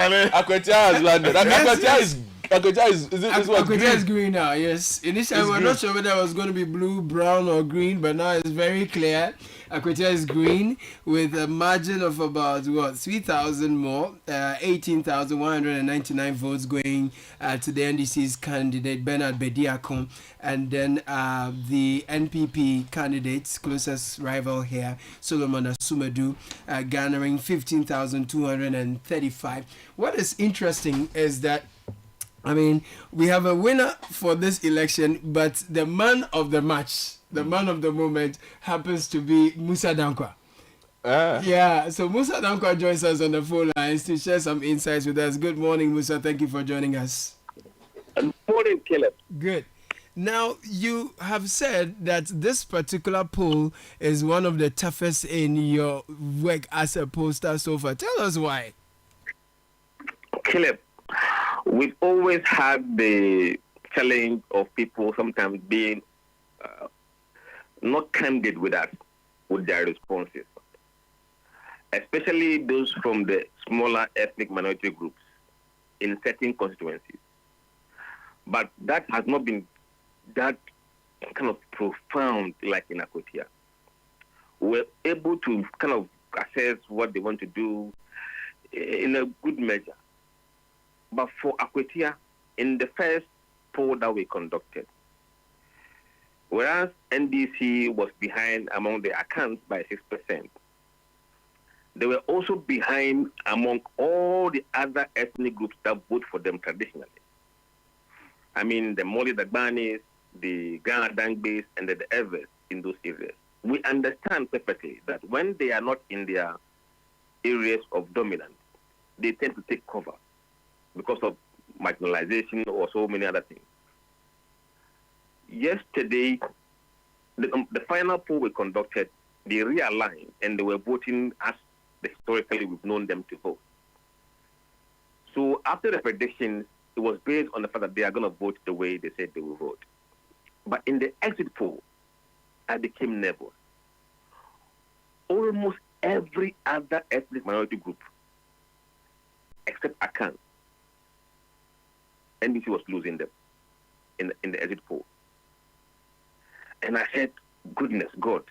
Akwatia has landed. Akwatia is green now, yes. Initially, we're not sure whether it was going to be blue, brown, or green, but now it's very clear. Akwatia is green with a margin of about 3,000 more, 18,199 votes going to the NDC's candidate Bernard Bediakon, and then the NPP candidate's closest rival here, Solomon Asumadu, garnering 15,235. What is interesting is that, I mean, we have a winner for this election, but the man of the match, the man of the moment, happens to be Musa Dankwa. Yeah, so Musa Dankwa joins us on the phone lines to share some insights with us. Good morning, Musa. Thank you for joining us. Good morning, Caleb. Good. Now, you have said that this particular poll is one of the toughest in your work as a pollster so far. Tell us why. Caleb, we've always had the challenge of people sometimes being not candid with us with their responses, especially those from the smaller ethnic minority groups in certain constituencies. But that has not been that kind of profound like in Akwatia. We're able to kind of assess what they want to do in a good measure. But for Akwatia, in the first poll that we conducted, whereas NDC was behind among the accounts by 6%, they were also behind among all the other ethnic groups that vote for them traditionally. I mean, the Moli Dagbanis, the Ghana Dangbes, and the Evers in those areas. We understand perfectly that when they are not in their areas of dominance, they tend to take cover because of marginalization or so many other things. Yesterday, the final poll we conducted, they realigned and they were voting as historically we've known them to vote. So after the predictions, it was based on the fact that they are going to vote the way they said they will vote. But in the exit poll, I became nervous. Almost every other ethnic minority group, except Akan, NDC was losing them in the exit poll. And I said, goodness God,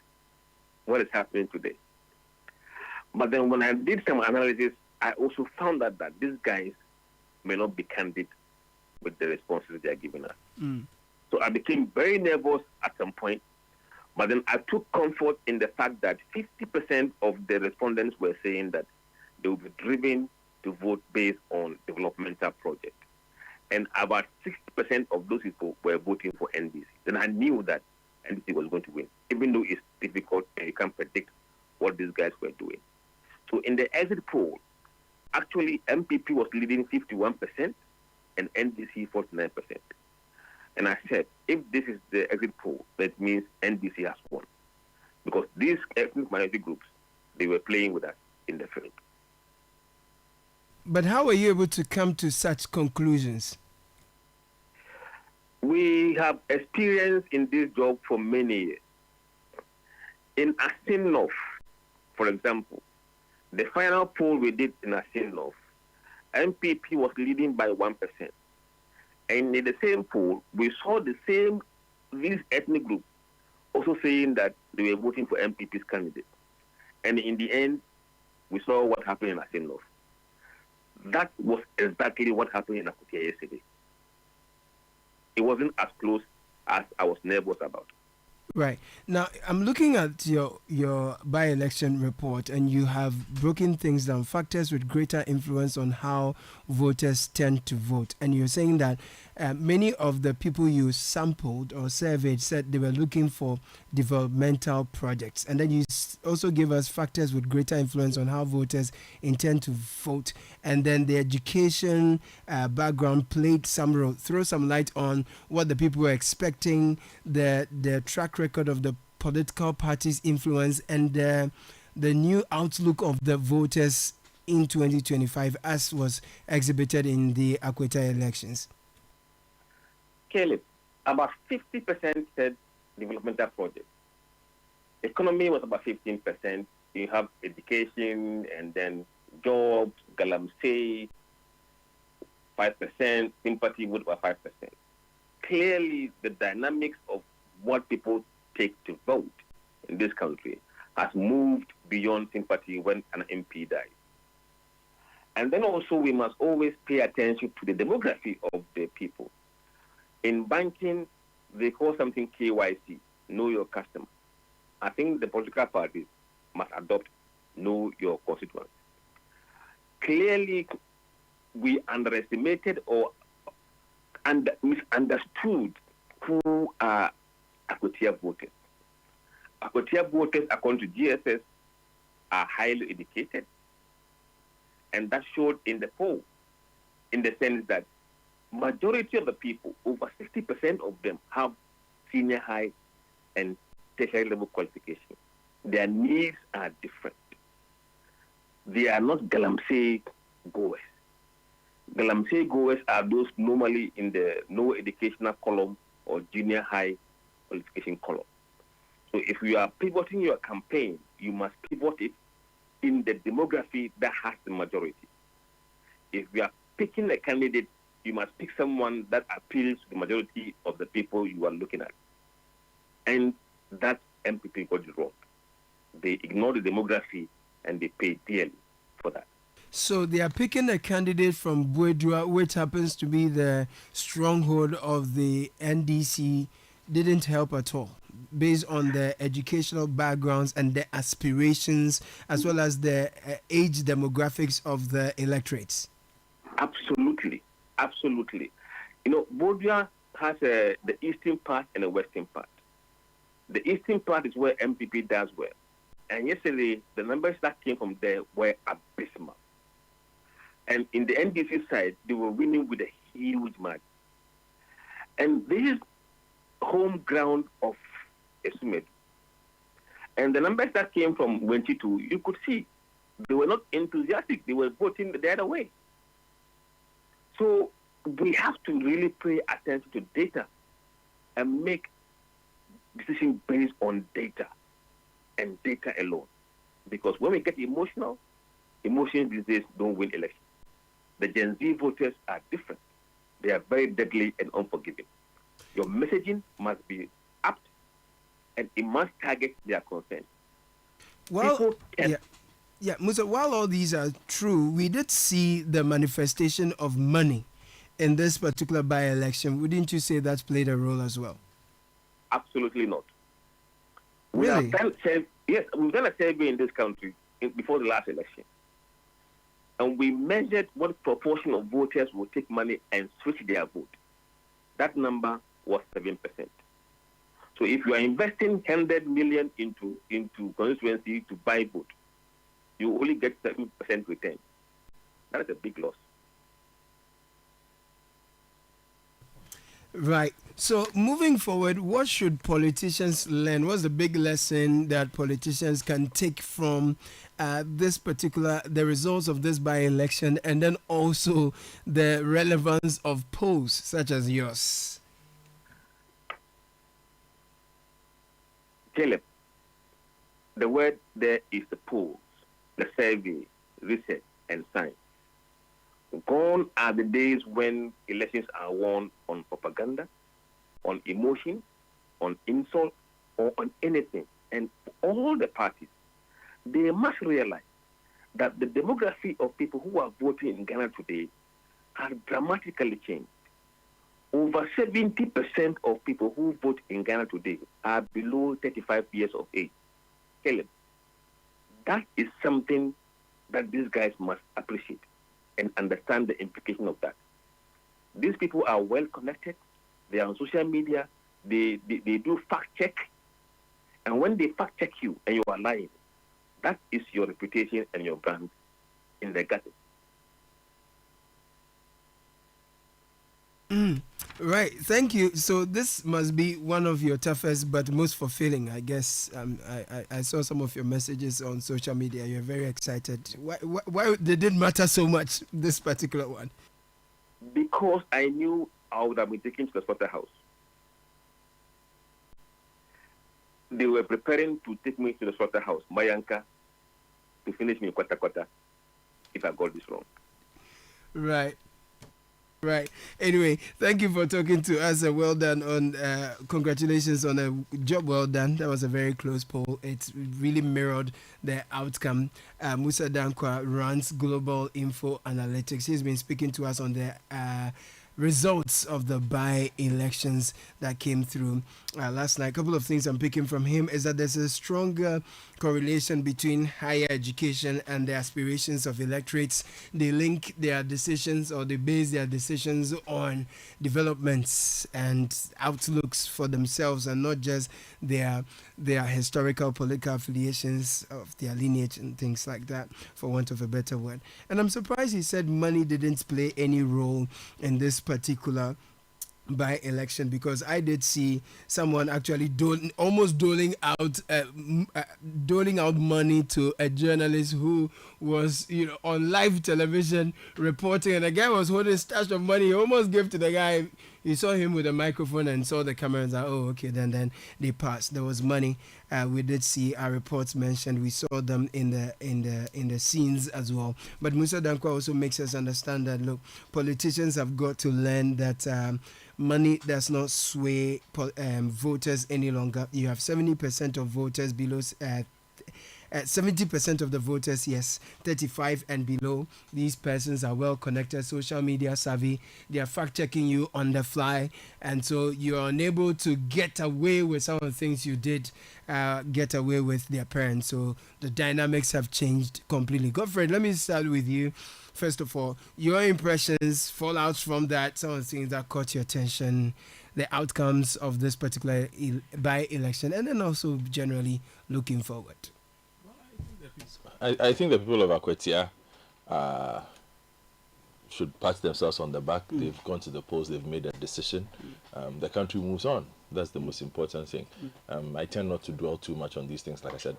what is happening today? But then when I did some analysis, I also found out that these guys may not be candid with the responses they are giving us. So I became very nervous at some point, but then I took comfort in the fact that 50% of the respondents were saying that they will be driven to vote based on developmental projects. And about 60% of those people were voting for NDC. Then I knew that NDC was going to win, even though it's difficult and you can't predict what these guys were doing. So in the exit poll, actually MPP was leading 51% and NDC 49%. And I said, if this is the exit poll, that means NDC has won. Because these ethnic minority groups, they were playing with us in the field. But how were you able to come to such conclusions? We have experience in this job for many years. In Asinov, for example, the final poll we did in Asinov, MPP was leading by 1%. And in the same poll, we saw these ethnic groups also saying that they were voting for MPP's candidate. And in the end, we saw what happened in Asinov. That was exactly what happened in Akwatia yesterday. It wasn't as close as I was nervous about. Right. Now, I'm looking at your by-election report, and you have broken things down, factors with greater influence on how voters tend to vote. And you're saying that many of the people you sampled or surveyed said they were looking for developmental projects. And then you also give us factors with greater influence on how voters intend to vote. And then the education background played some role. Throw some light on what the people were expecting, the track record of the political parties' influence, and the new outlook of the voters in 2025 as was exhibited in the Akwatia elections. Caleb, about 50% said developmental projects. Economy was about 15%. You have education and then jobs, galamsey, 5%, sympathy vote about 5%. Clearly, the dynamics of what people take to vote in this country has moved beyond sympathy when an MP dies. And then also we must always pay attention to the demography of the people. In banking, they call something KYC, know your customer. I think the political parties must adopt know your constituents. Clearly, we underestimated or misunderstood who are Akwatia voters. Akwatia voters, according to GSS, are highly educated, and that showed in the poll, in the sense that majority of the people, over 60% of them, have senior high and tertiary level qualification. Their needs are different. They are not galamsey goers. Galamsey goers are those normally in the no educational column or junior high qualification column. So if you are pivoting your campaign, you must pivot it in the demography that has the majority. If you are picking a candidate, you must pick someone that appeals to the majority of the people you are looking at. And that MPP got it wrong. They ignore the demography and they pay dearly for that. So they are picking a candidate from Buedua, which happens to be the stronghold of the NDC, didn't help at all, based on their educational backgrounds and their aspirations, as well as the age demographics of the electorates. Absolutely, absolutely. You know, Buedua has the eastern part and the western part. The eastern part is where MPP does well. And yesterday, the numbers that came from there were abysmal. And in the NDC side, they were winning with a huge margin. And this is home ground of Esumedu. And the numbers that came from Wenchitu, you could see they were not enthusiastic. They were voting the other way. So we have to really pay attention to data and make decisions based on data and data alone. Because when we get emotional, emotions these days don't win elections. The Gen Z voters are different. They are very deadly and unforgiving. Your messaging must be apt and it must target their concerns. Well, yeah, Musa, while all these are true, we did see the manifestation of money in this particular by-election. Wouldn't you say that played a role as well? Absolutely not. Really? We've done a survey in this country before the last election. And we measured what proportion of voters will take money and switch their vote. That number was 7%. So if you are investing 100 million into constituency to buy vote, you only get 7% return. That is a big loss. Right. So moving forward, what should politicians learn? What's the big lesson that politicians can take from the results of this by-election, and then also the relevance of polls such as yours? Caleb, the word there is the polls, the survey, research, and science. Gone are the days when elections are won on propaganda, on emotion, on insult, or on anything. And all the parties, they must realize that the demography of people who are voting in Ghana today has dramatically changed. Over 70% of people who vote in Ghana today are below 35 years of age. Caleb, that is something that these guys must appreciate and understand the implication of that. These people are well connected. They are on social media. They do fact check. And when they fact check you and you are lying, that is your reputation and your brand in the gutter. Right. Thank you. So this must be one of your toughest but most fulfilling, I guess. I saw some of your messages on social media. You're very excited. Why did it matter so much, this particular one? Because I knew I would have been taken to the slaughterhouse. They were preparing to take me to the slaughterhouse, Mayanka, to finish me in Kwata if I got this wrong. Right. Right. Anyway, thank you for talking to us. Well done on. Congratulations on a job well done. That was a very close poll. It really mirrored the outcome. Musa Dankwa runs Global Info Analytics. He's been speaking to us on the results of the by-elections that came through last night. A couple of things I'm picking from him is that there's a stronger correlation between higher education and the aspirations of electorates. They link their decisions, or they base their decisions on developments and outlooks for themselves, and not just their historical political affiliations of their lineage and things like that, for want of a better word. And I'm surprised he said money didn't play any role in this particular by election, because I did see someone actually almost doling out money to a journalist who was on live television reporting, and the guy was holding a stash of money. He almost gave to the guy. He saw him with a microphone and saw the camera and said, "Oh, okay." Then they passed. There was money. We did see our reports mentioned. We saw them in the scenes as well. But Musa Dankwa also makes us understand that, look, politicians have got to learn that money does not sway voters any longer. You have 70% of voters below 70% of the voters, yes, 35 and below. These persons are well connected, social media savvy. They are fact checking you on the fly, and so you are unable to get away with some of the things you did get away with their parents. So the dynamics have changed completely. Godfred, let me start with you. First of all, your impressions, fallouts from that, some of the things that caught your attention, the outcomes of this particular by-election, and then also generally looking forward. I think the people of Akwatia should pat themselves on the back. They've gone to the polls, they've made a decision. The country moves on. That's the most important thing. I tend not to dwell too much on these things, like I said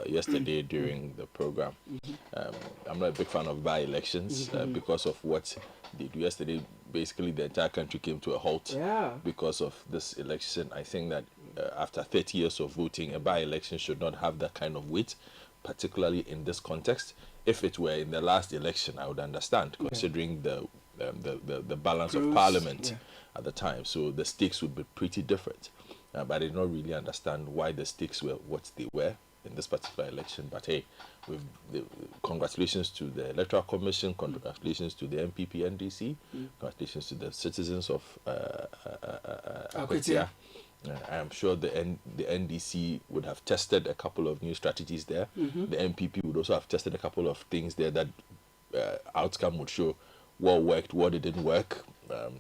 yesterday during the program. I'm not a big fan of by-elections because of what they do. Yesterday, basically the entire country came to a halt because of this election. I think that after 30 years of voting, a by-election should not have that kind of weight, particularly in this context. If it were in the last election, I would understand, considering the balance of parliament at the time. So the stakes would be pretty different. But I did not really understand why the stakes were what they were in this particular election. But hey, congratulations to the Electoral Commission, congratulations to the MPP NDC, congratulations to the citizens of Akwatia. I am sure the NDC would have tested a couple of new strategies there. The MPP would also have tested a couple of things there that outcome would show what worked, what didn't work.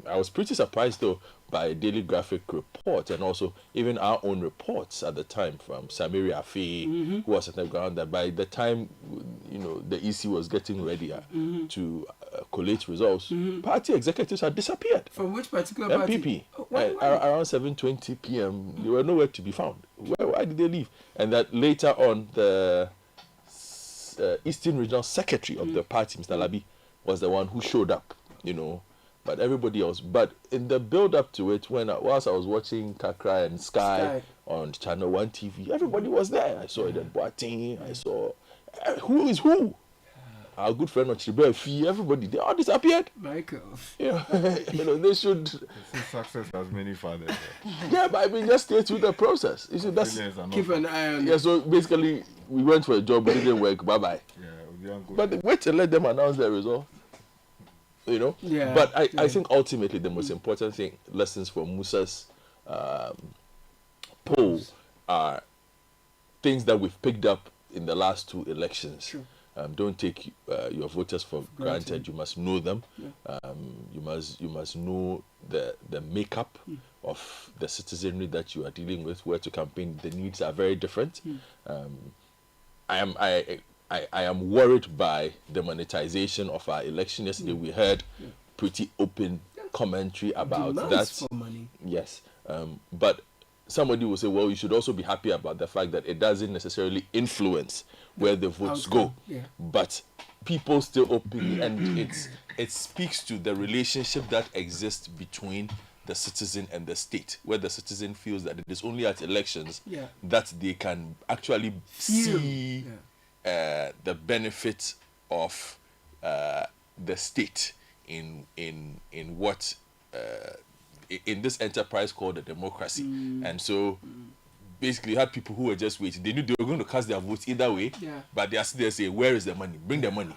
I was pretty surprised though by a Daily Graphic report, and also even our own reports at the time from Samiri Afi, who was at the ground, that by the time the EC was getting ready to collate results, party executives had disappeared. From which particular party? MPP. Around 7:20 p.m. they were nowhere to be found. Why did they leave? And that later on, the Eastern Regional Secretary of the party, Mr. Labi, was the one who showed up, but everybody else. But in the build-up to it, whilst I was watching Kakra and Sky on ChannelOne TV, everybody was there. I saw Eden Boateng, I saw who is who. Our good friend Ochibe Fee, everybody, they all disappeared. Michael. Yeah, they should. Success has many fathers. Yeah, but I mean, just stay through the process. You see, that's keep an eye on. Yeah, so basically, we went for a job, but it didn't work. Bye bye. Yeah, but wait till let them announce their result. Yeah. But I think ultimately the most important thing, lessons from Musa's poll, are things that we've picked up in the last two elections. Sure. Don't take your voters for granted. You must know them. You must know the makeup of the citizenry that you are dealing with. Where to campaign, the needs are very different. I am worried by the monetization of our election. Yesterday we heard pretty open commentary about demands that. For money. Yes, but somebody will say, well, you should also be happy about the fact that it doesn't necessarily influence where the votes go. Yeah. But people still openly, and it speaks to the relationship that exists between the citizen and the state, where the citizen feels that it is only at elections that they can actually see the benefit of the state in what in this enterprise called a democracy. And so basically you had people who were just waiting. They knew they were going to cast their votes either way, but they are still there saying, where is the money? Bring the money.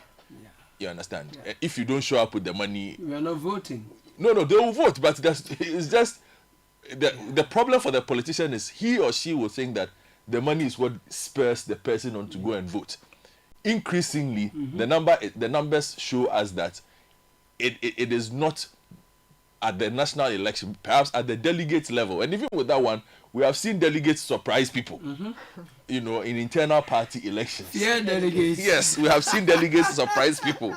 You understand? If you don't show up with the money, we are not voting. No, they will vote, but it's just the problem for the politician is he or she will think that the money is what spurs the person on to go and vote. Increasingly, the numbers show us that it is not at the national election, perhaps at the delegates level, and even with that one, we have seen delegates surprise people. You know, in internal party elections. Yeah, delegates. Yes, we have seen delegates surprise people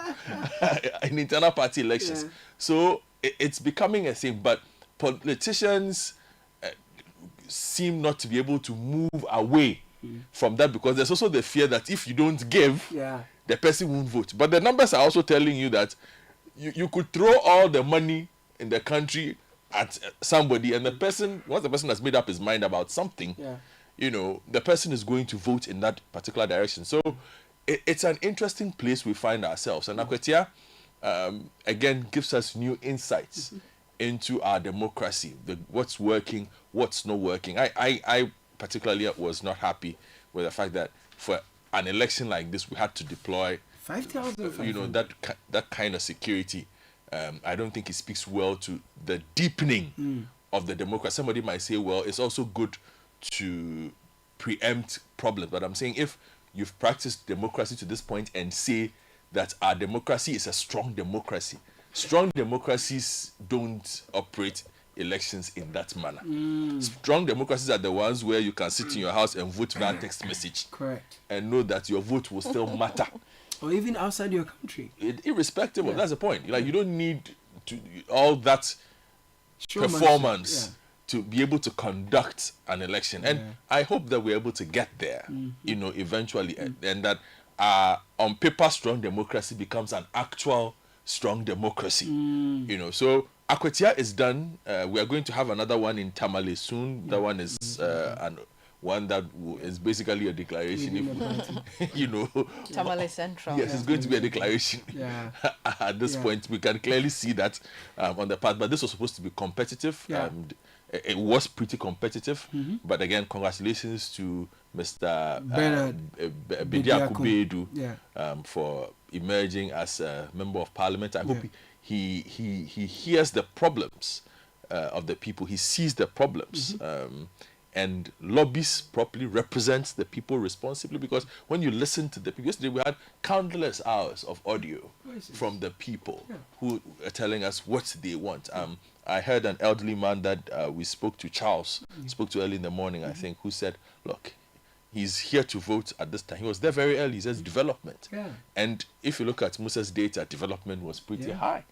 in internal party elections. So it's becoming a thing, but politicians seem not to be able to move away from that, because there's also the fear that if you don't give, the person won't vote. But the numbers are also telling you that you could throw all the money in the country at somebody, and the person, once the person has made up his mind about something, you know, the person is going to vote in that particular direction. So it's an interesting place we find ourselves. And Akwatia, again, gives us new insights into our democracy, what's working, what's not working. I particularly was not happy with the fact that for an election like this, we had to deploy 5,000. you know, that kind of security. I don't think it speaks well to the deepening of the democracy. Somebody might say, well, it's also good to preempt problems. But I'm saying if you've practiced democracy to this point and say that our democracy is a strong democracy, strong democracies don't operate elections in that manner. Strong democracies are the ones where you can sit in your house and vote via text message. Correct. And know that your vote will still matter. Or even outside your country. Irrespective of, that's the point. Like, you don't need to all that performance to be able to conduct an election. And I hope that we're able to get there, you know, eventually, and that on paper strong democracy becomes an actual strong democracy. You know, so Akwatia is done. We are going to have another one in Tamale soon. That one is one that is basically a declaration. If, you know, Tamale Central. Yes, it's going to be a declaration. At this point, we can clearly see that on the path. But this was supposed to be competitive. It was pretty competitive. But again, congratulations to Mr. Bediakubedu for emerging as a member of parliament. I hope he hears the problems of the people. He sees the problems. And lobbies properly, represents the people responsibly, because when you listen to the people, yesterday we had countless hours of audio from the people who are telling us what they want. I heard an elderly man that we spoke to, Charles, spoke to early in the morning, I think, who said, look, he's here to vote at this time. He was there very early. He says development. And if you look at Musa's data, development was pretty high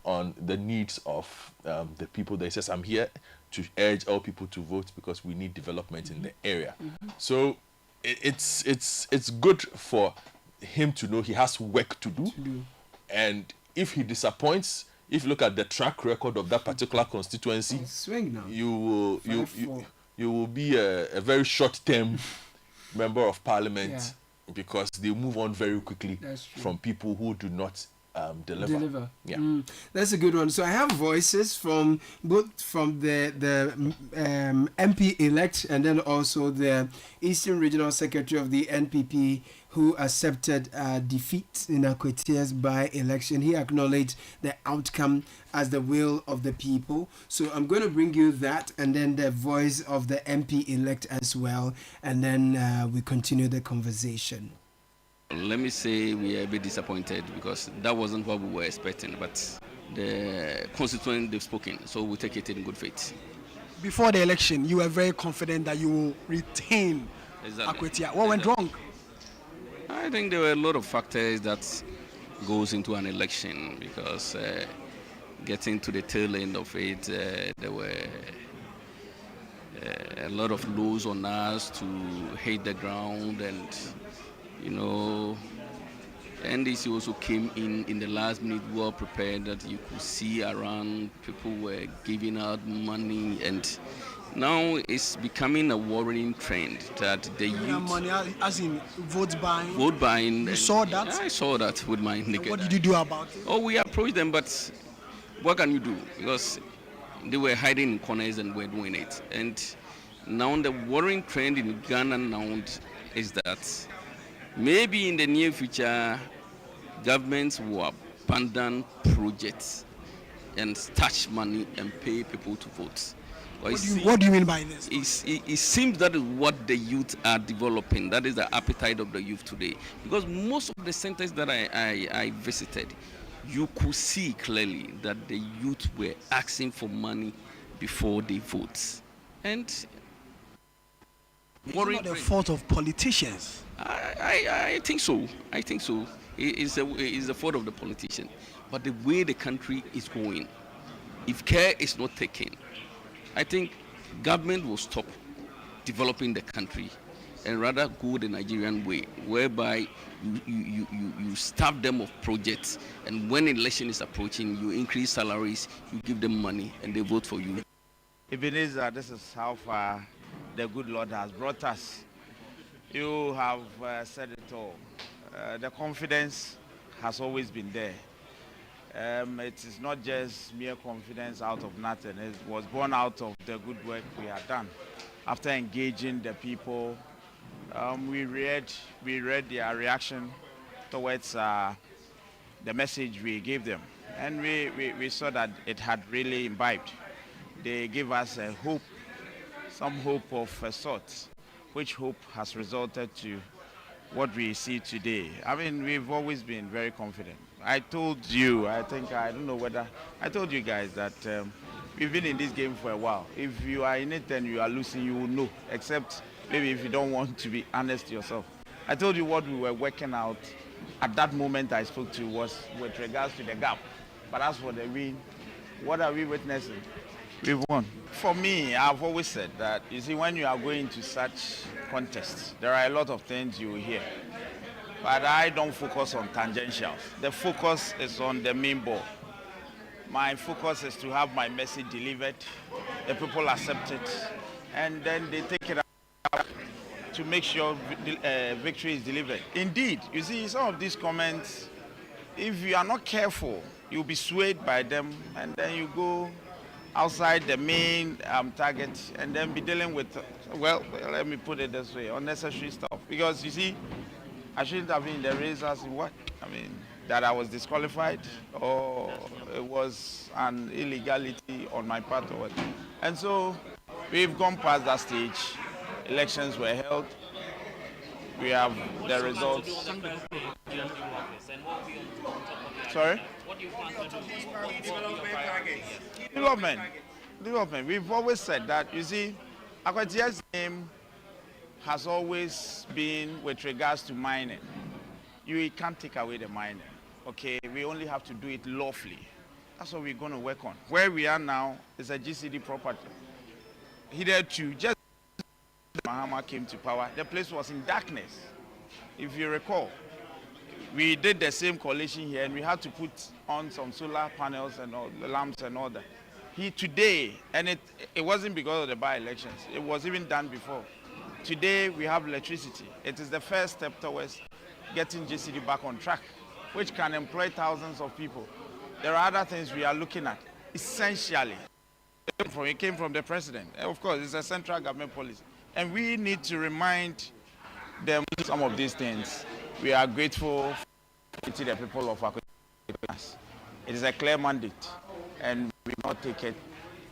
on the needs of the people there. He says, I'm here to urge all people to vote because we need development in the area. So it's good for him to know he has work to do. And if he disappoints, if you look at the track record of that particular constituency, you will be a very short-term member of parliament, because they move on very quickly from people who do not deliver. That's a good one. So I have voices from both from the MP elect and then also the Eastern Regional Secretary of the NPP, who accepted defeat in Akwatia's by-election. He acknowledged the outcome as the will of the people. So I'm going to bring you that, and then the voice of the MP elect as well, and then we continue the conversation. Let me say we are a bit disappointed because that wasn't what we were expecting, but the constituent, they've spoken, so we take it in good faith. Before the election, you were very confident that you will retain Akwatia. What went wrong? I think there were a lot of factors that goes into an election, because getting to the tail end of it, there were a lot of lows on us to hit the ground, and you know, NDC also came in the last minute well prepared, that you could see around people were giving out money, and Now it's becoming a worrying trend that the youth money, as in vote buying. Vote buying. You saw that? I saw that with my naked. What did you do about it? Oh, we approached them, but what can you do? Because they were hiding in corners and were doing it. And now the worrying trend in Ghana now is that maybe in the near future, governments will abandon projects and stash money and pay people to vote. What do you mean by this? It seems that is what the youth are developing. That is the appetite of the youth today. Because most of the centers that I visited, you could see clearly that the youth were asking for money before they vote. And it's not the fault of politicians. I think so. I think so. It's the fault of the politician. But the way the country is going, if care is not taken, I think government will stop developing the country and rather go the Nigerian way, whereby you starve them of projects, and when election is approaching, you increase salaries, you give them money, and they vote for you. Ebenezer, this is how far the good Lord has brought us. You have said it all. The confidence has always been there. It is not just mere confidence out of nothing. It was born out of the good work we had done. After engaging the people, we read their reaction towards the message we gave them. And we saw that it had really imbibed. They gave us a hope, some hope of a sort, which hope has resulted to what we see today. I mean, we've always been very confident. I told you, I don't know whether, I told you guys that we've been in this game for a while. If you are in it and you are losing, you will know, except maybe if you don't want to be honest yourself. I told you what we were working out at that moment I spoke to was with regards to the gap. But as for the win, what are we witnessing? We've won. For me, I've always said that, you see, when you are going to such contests, there are a lot of things you will hear. But I don't focus on tangentials. The focus is on the main ball. My focus is to have my message delivered, the people accept it, and then they take it out to make sure victory is delivered. Indeed, you see, some of these comments, if you are not careful, you'll be swayed by them, and then you go outside the main target and then be dealing with, well, let me put it this way, unnecessary stuff. Because you see, I shouldn't have been in the race as what? I mean, that I was disqualified, or it was an illegality on my part or what. And so we've gone past that stage. Elections were held. We have the results. Sorry? What do you plan to do? Development. We've always said that, you see, Akwatia's name has always been with regards to mining. You can't take away the mining, okay? We only have to do it lawfully. That's what we're going to work on. Where we are now is a GCD property. Hitherto, just Mahama came to power, the place was in darkness. If you recall, we did the same coalition here, and we had to put on some solar panels and all the lamps and all that. Today, and it wasn't because of the by-elections, it was even done before. Today, we have electricity. It is the first step towards getting GCD back on track, which can employ thousands of people. There are other things we are looking at. Essentially, it came from the president. Of course, it's a central government policy. And we need to remind them some of these things. We are grateful to the people of Akwatia. It is a clear mandate, and we will not take it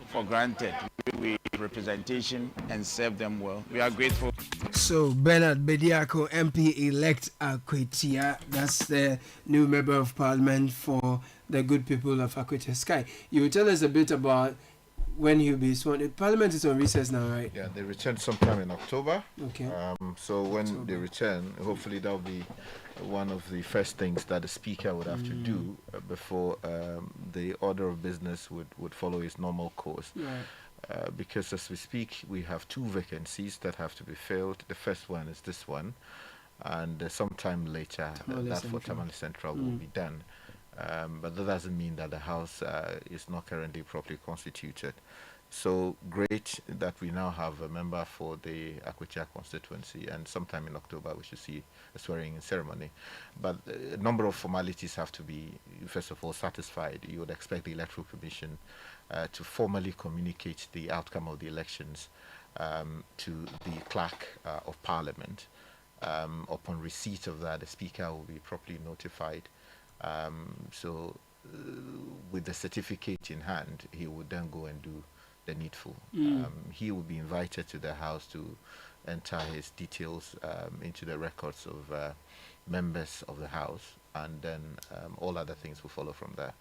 for granted. We representation and serve them well. We are grateful. So Bernard Bediako, MP-elect Akwatia, that's the new member of parliament for the good people of Akwatia Sky. You will tell us a bit about when he'll be sworn. Parliament is on recess now, right? Yeah, they return sometime in October. Okay. So when they return, hopefully that'll be one of the first things that the speaker would have to do before the order of business would follow its normal course. Right. Because as we speak, we have 2 vacancies that have to be filled. The first one is this one, and sometime later, that for Panellist Central will be done. But that doesn't mean that the House is not currently properly constituted. So great that we now have a member for the Akwatia constituency, and sometime in October we should see a swearing-in ceremony. But a number of formalities have to be, first of all, satisfied. You would expect the Electoral Commission to formally communicate the outcome of the elections to the Clerk of Parliament. Upon receipt of that, the Speaker will be properly notified. So with the certificate in hand, he would then go and do the needful. He will be invited to the House to enter his details into the records of members of the House, and then all other things will follow from there.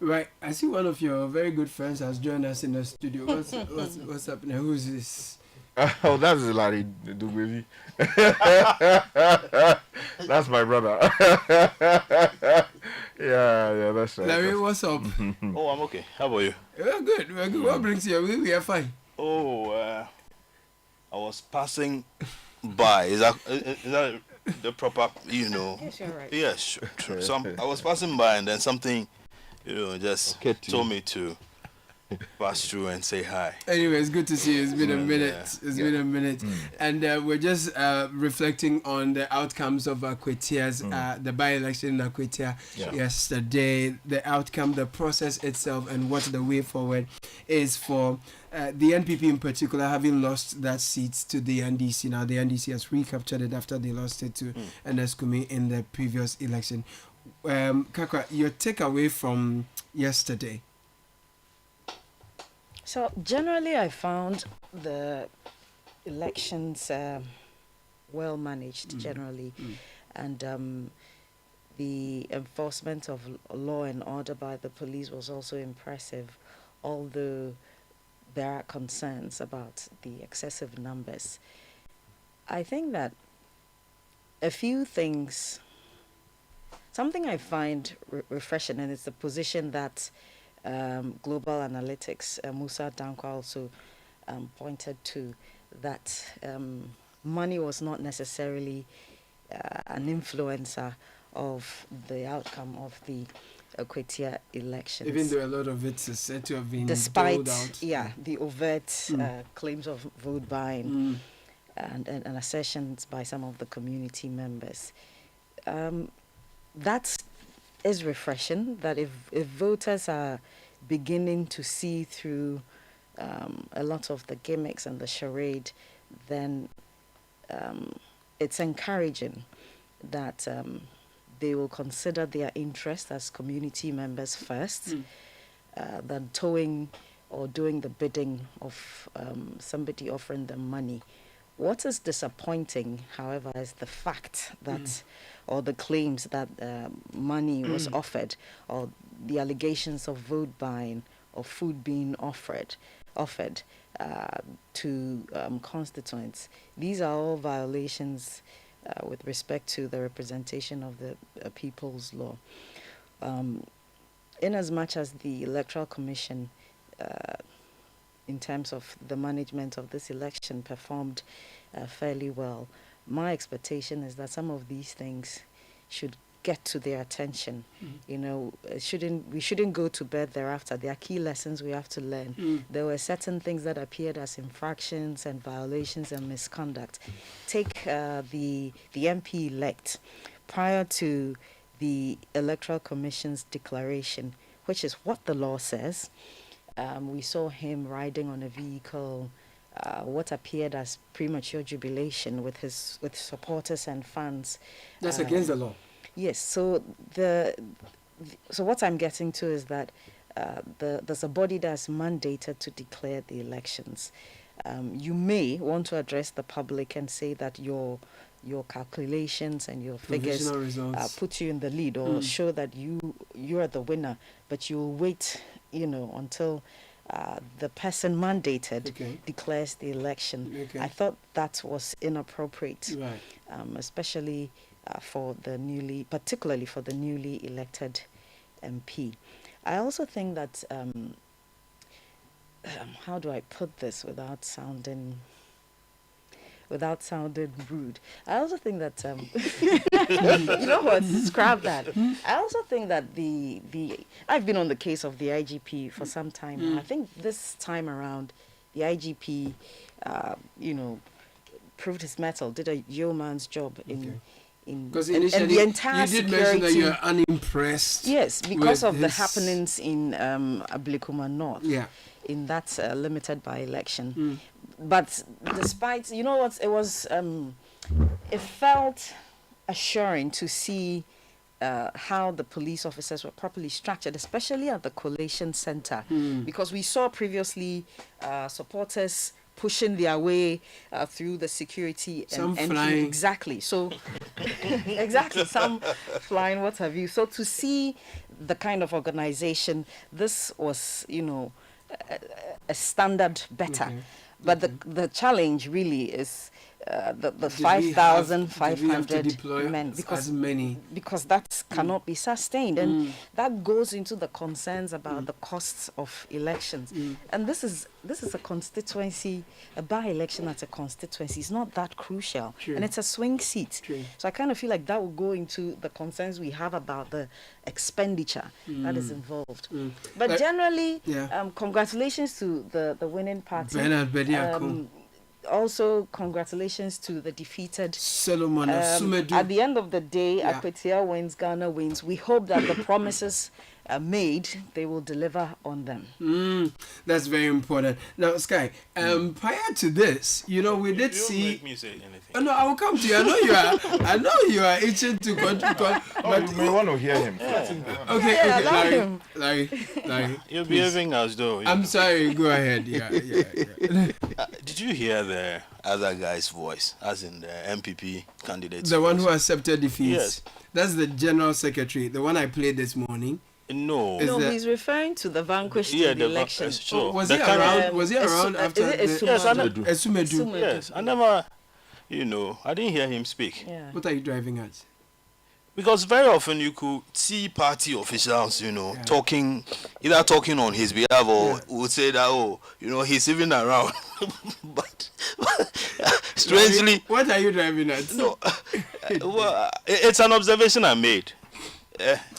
Right. I see one of your very good friends has joined us in the studio. What's happening? Who's this? Oh, that's Larry Dugwevi. That's my brother. yeah, that's right. Larry, what's up? Oh, I'm okay. How about you? We're good. We're good. What brings you? We are fine. Oh, I was passing by. Is that the proper, Yes, you're right. Yes, true. I was passing by, and then something, just told me to pass through and say hi. Anyway, it's good to see you. It's been a minute. It's been a minute. And we're just reflecting on the outcomes of Akwatia's, the by-election in Akwatia yesterday, the outcome, the process itself, and what the way forward is for the NPP in particular, having lost that seat to the NDC. Now, the NDC has recaptured it after they lost it to NS Kumi in the previous election. Kakra, your takeaway from yesterday? So generally, I found the elections well managed generally, and the enforcement of law and order by the police was also impressive, although there are concerns about the excessive numbers. I think that a few things, something I find refreshing, and it's the position that Global Analytics, Musa Dankwa also pointed to, that money was not necessarily an influencer of the outcome of the Akwatia elections. Even though a lot of it is said to have been despite doled out. the overt claims of vote buying and assertions by some of the community members. That is refreshing, that if voters are beginning to see through a lot of the gimmicks and the charade, then it's encouraging that they will consider their interest as community members first, than towing or doing the bidding of somebody offering them money. What is disappointing, however, is the fact that, or the claims that money was offered, or the allegations of vote buying or food being offered to constituents. These are all violations with respect to the representation of the People's Law. In as much as the Electoral Commission, in terms of the management of this election, performed fairly well, my expectation is that some of these things should get to their attention. We shouldn't go to bed thereafter. There are key lessons we have to learn. There were certain things that appeared as infractions and violations and misconduct. Take the MP-elect. Prior to the Electoral Commission's declaration, which is what the law says, we saw him riding on a vehicle, what appeared as premature jubilation with supporters and fans. That's against the law. Yes. So so what I'm getting to is that there's a body that's mandated to declare the elections. You may want to address the public and say that your calculations and your figures put you in the lead, or show that you are the winner, but you'll wait, until the person mandated declares the election. I thought that was inappropriate, especially particularly for the newly elected MP. I also think that, how do I put this without sounding... without sounding rude. I also think that you know what? Scrap that. I also think that the I've been on the case of the IGP for some time now. I think this time around, the IGP, proved his mettle, did a yeoman's job in. Because and the entire you did security, mention that you are unimpressed. Yes, because of the his... happenings in Ablikuma North. Yeah. In that limited by-election. But despite, you know what, it was, it felt assuring to see how the police officers were properly structured, especially at the collation center. Because we saw previously supporters pushing their way through the security some and flying. Exactly. So, exactly, some flying, what have you. So to see the kind of organization, this was, a standard better. But the challenge really is the 5,500 men, because that cannot be sustained, and that goes into the concerns about the costs of elections. And this is a constituency, a by-election at a constituency is not that crucial. True. And it's a swing seat. True. So I kind of feel like that will go into the concerns we have about the expenditure that is involved. But generally, congratulations to the winning party. Also, congratulations to the defeated Solomon Sumedu. At the end of the day, Akwatia wins, Ghana wins. We hope that the promises made, they will deliver on them. That's very important. Now, Sky, prior to this, we did see. Make me say anything. Oh, no, I will come to you. I know you are itching to contribute. But we want to hear him. Okay, Larry. You're behaving as though. I'm sorry. Go ahead. Yeah. Did you hear the other guy's voice, as in the MPP candidate? The one who accepted defeat. Yes. That's the general secretary. The one I played this morning. No, he's referring to the vanquished in the election. Sure. Was he around? Was he around after? Yes, Esumedu. Yes, I never. I didn't hear him speak. Yeah. What are you driving at? Because very often you could see party officials, talking on his behalf, or would say that, he's even around. but strangely, what are you driving at? No, well, it's an observation I made.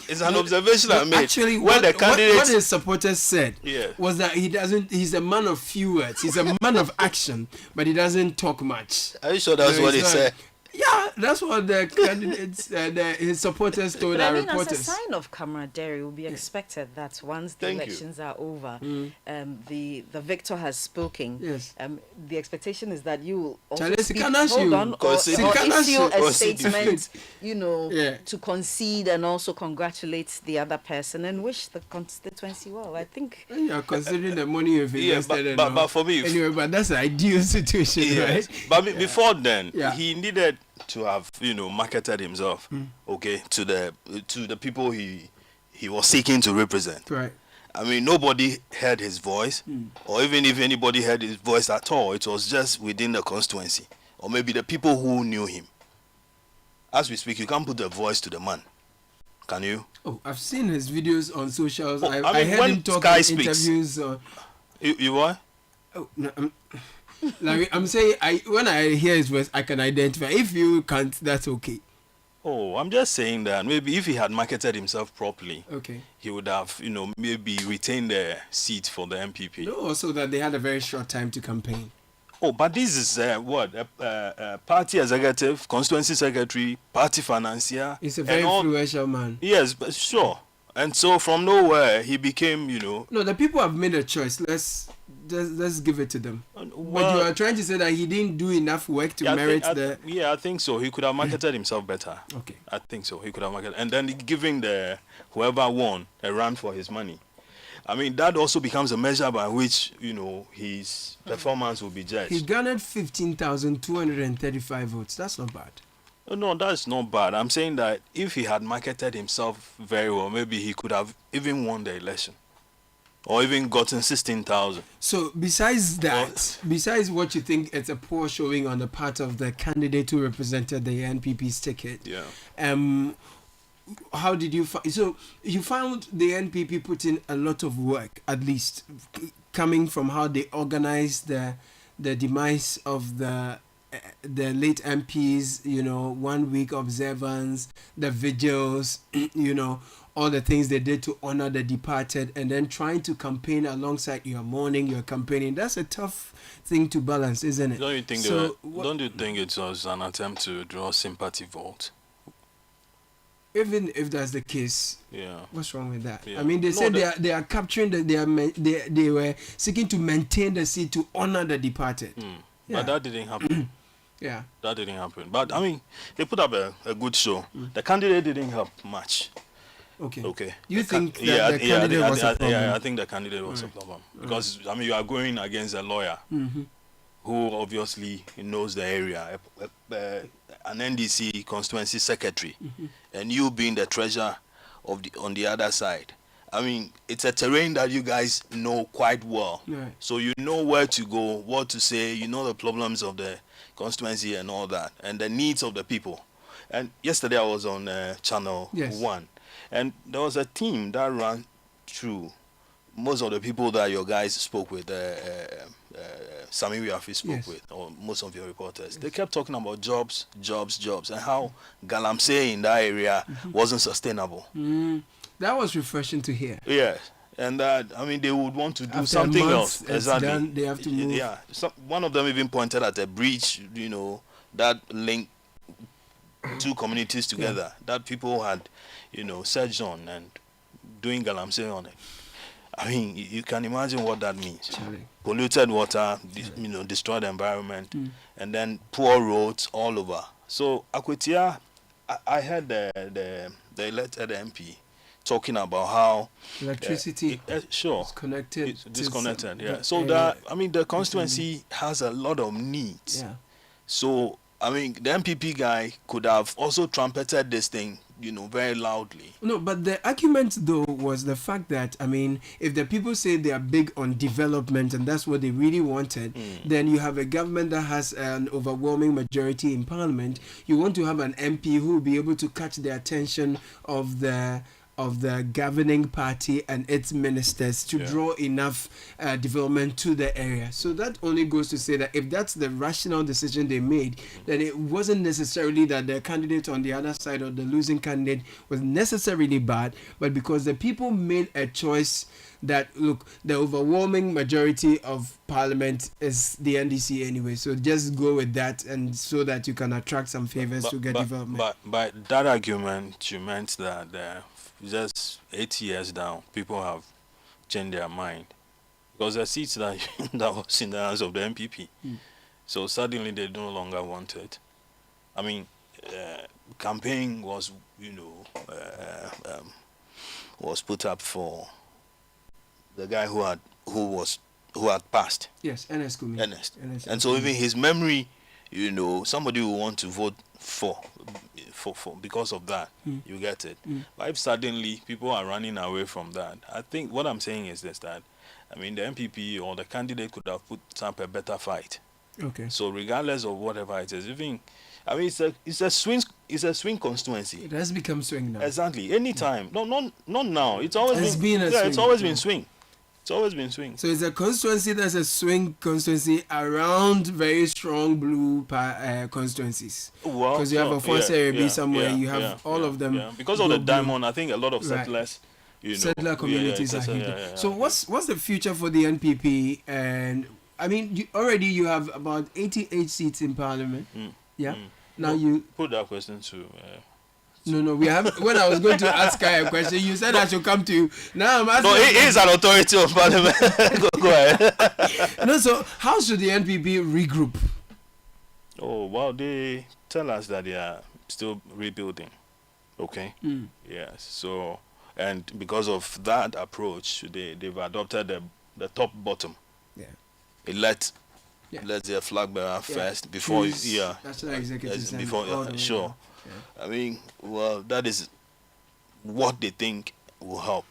It's an observation I made. Actually, what his supporters said was that he's a man of few words. He's a man of action, but he doesn't talk much. Are you sure that's what he said? Yeah, that's what the candidates, his supporters told our reporters. As a sign of camaraderie, it will be expected that once the elections are over, the victor has spoken. Yes. The expectation is that you will also issue a statement, to concede and also congratulate the other person and wish the constituency well. I think you are considering the money you've invested. But for me, anyway, but that's the ideal situation, right? But before then, he needed to have marketed himself to the people he was seeking to represent. Right. I mean, nobody heard his voice, or even if anybody heard his voice at all, it was just within the constituency, or maybe the people who knew him. As we speak, you can't put a voice to the man, can you? Oh, I've seen his videos on socials. I heard when him talk Sky in speaks, interviews. You what? Oh no. Like I'm saying, when I hear his voice, I can identify. If you can't, that's okay. Oh, I'm just saying that maybe if he had marketed himself properly, he would have, maybe retained the seat for the MPP. No, also that they had a very short time to campaign. Oh, but this is party executive, constituency secretary, party financier. He's a very influential man. Yes, but sure. And so from nowhere, he became, No, the people have made a choice. Let's give it to them. But you are trying to say that he didn't do enough work to merit the... Yeah, I think so. He could have marketed himself better. Okay. I think so. He could have marketed. And then giving whoever won a run for his money. I mean, that also becomes a measure by which, his performance will be judged. He garnered 15,235 votes. That's not bad. No, that's not bad. I'm saying that if he had marketed himself very well, maybe he could have even won the election. Or even gotten 16,000. So besides that, besides what you think it's a poor showing on the part of the candidate who represented the NPP's ticket, how did you so you found the NPP put in a lot of work, at least coming from how they organized the demise of the the late MPs, 1 week observance, the vigils, all the things they did to honor the departed, and then trying to campaign alongside your mourning, your campaigning. That's a tough thing to balance, isn't it? Don't you think? Don't you think it was an attempt to draw sympathy vote? Even if that's the case, yeah, what's wrong with that? Yeah. I mean, they said they are capturing they were seeking to maintain the seat to honor the departed. Yeah. But that didn't happen. Yeah, that didn't happen. But I mean, they put up a good show. The candidate didn't help much. Okay. You think the candidate was a problem? Yeah, I think the candidate was a problem because I mean, you are going against a lawyer who obviously knows the area, an NDC constituency secretary, and you being the treasurer on the other side. I mean, it's a terrain that you guys know quite well. Right. So you know where to go, what to say, you know the problems of the constituency and all that, and the needs of the people. And yesterday I was on ChannelOne, and there was a team that ran through most of the people that your guys spoke with, Sami Wiafi spoke with, or most of your reporters. They kept talking about jobs, and how Galamsey in that area wasn't sustainable. That was refreshing to hear. Yes, and that, I mean, they would want to do After something months, else. Exactly. done, they have to move. Yeah, one of them even pointed at a bridge, that linked two communities together, that people had, searched on and doing galamsey on it. I mean, you can imagine what that means. Surely. Polluted water, destroyed environment, and then poor roads all over. So Akwatia, I heard the elected MP talking about how electricity is connected. Disconnected, yeah. So the constituency has a lot of needs. Yeah. So I mean, the MPP guy could have also trumpeted this thing, very loudly. No, but the argument though was the fact that, I mean, if the people say they are big on development and that's what they really wanted, then you have a government that has an overwhelming majority in parliament. You want to have an MP who will be able to catch the attention of the governing party and its ministers to draw enough development to the area. So that only goes to say that if that's the rational decision they made, then it wasn't necessarily that the candidate on the other side or the losing candidate was necessarily bad, but because the people made a choice that, look, the overwhelming majority of parliament is the NDC anyway, so just go with that, and so that you can attract some favors to get development. But by that argument, you meant that just 8 years down, people have changed their mind, because the seats that was in the hands of the MPP, so suddenly they no longer want it. I mean, campaign was was put up for the guy who had passed. Yes, Ernest. And so even his memory, somebody will want to vote for because of that. You get it. But if suddenly people are running away from that, I think what I'm saying is this, that I mean, the MPP or the candidate could have put up a better fight. Okay. So regardless of whatever it is, even, I mean, it's a swing constituency. It has become swing now. Exactly. Anytime. No, not now. It's always been a swing. It's always been swing. It's always been swing. So it's a constituency that's a swing constituency around very strong blue constituencies. Well, because you have a Fonse Area somewhere, you have all of them. Yeah. Because of the diamond, I think a lot of settlers, settler communities are here. So what's the future for the NPP? And I mean, you have about 88 seats in parliament. Now you put that question to. No, we have. When I was going to ask her a question, you said I should come to you. Now I'm asking. No, he is an authority of parliament. go ahead. No, so how should the NPP regroup? Oh, well, they tell us that they are still rebuilding. Okay. Yes. So, and because of that approach, they've adopted the top bottom. Yeah. Let their flag bearer first before National Executive before sure. Yeah. I mean, well, that is what they think will help.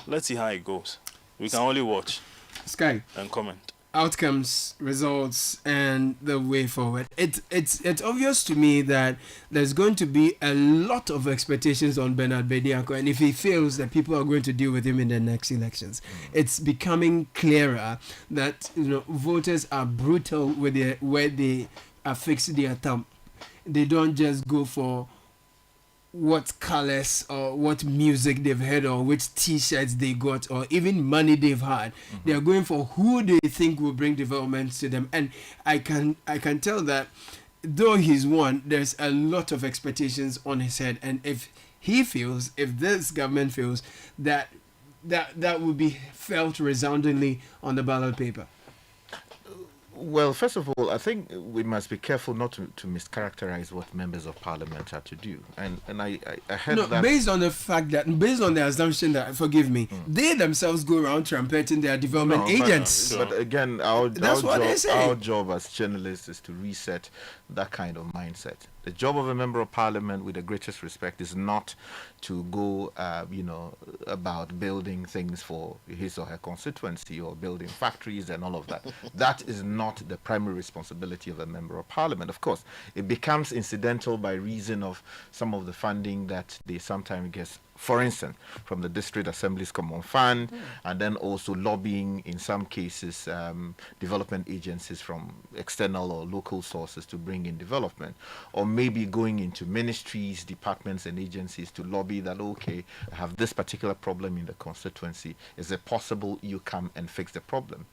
Let's see how it goes. We can only watch Sky and comment. outcomes, results, and the way forward. It's obvious to me that there's going to be a lot of expectations on Bernard Bediako, and if he fails, that people are going to deal with him in the next elections. It's becoming clearer that voters are brutal with where they affix their thumb. They don't just go for what colors or what music they've heard or which t-shirts they got or even money they've had. They are going for who they think will bring development to them. And I can tell that though he's won, there's a lot of expectations on his head. And if he feels, if this government feels, that will be felt resoundingly on the ballot paper. Well, first of all, I think we must be careful not to mischaracterize what members of parliament are to do. And I heard that... based on the fact that, based on the assumption that, forgive me, they themselves go around trumpeting their development agents. But again, our job as journalists is to reset that kind of mindset. The job of a member of parliament, with the greatest respect, is not to go, about building things for his or her constituency or building factories and all of that. That is not the primary responsibility of a member of parliament. Of course, it becomes incidental by reason of some of the funding that they sometimes get, for instance, from the District Assembly's Common Fund, and then also lobbying, in some cases, development agencies from external or local sources to bring in development, or maybe going into ministries, departments, and agencies to lobby that, okay, I have this particular problem in the constituency. Is it possible you come and fix the problem?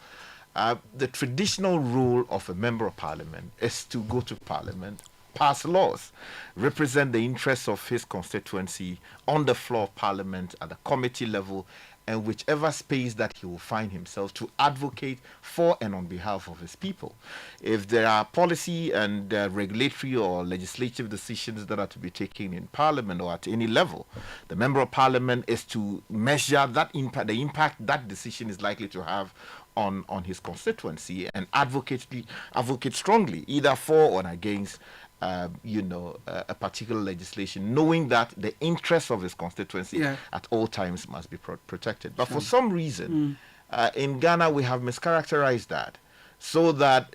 The traditional role of a member of parliament is to go to parliament, pass laws, represent the interests of his constituency on the floor of parliament at the committee level, and whichever space that he will find himself, to advocate for and on behalf of his people. If there are policy and regulatory or legislative decisions that are to be taken in parliament or at any level, the member of parliament is to measure that impact, the impact that decision is likely to have on his constituency, and advocate strongly, either for or against a particular legislation, knowing that the interests of his constituency at all times must be protected. But for some reason, in Ghana, we have mischaracterized that, so that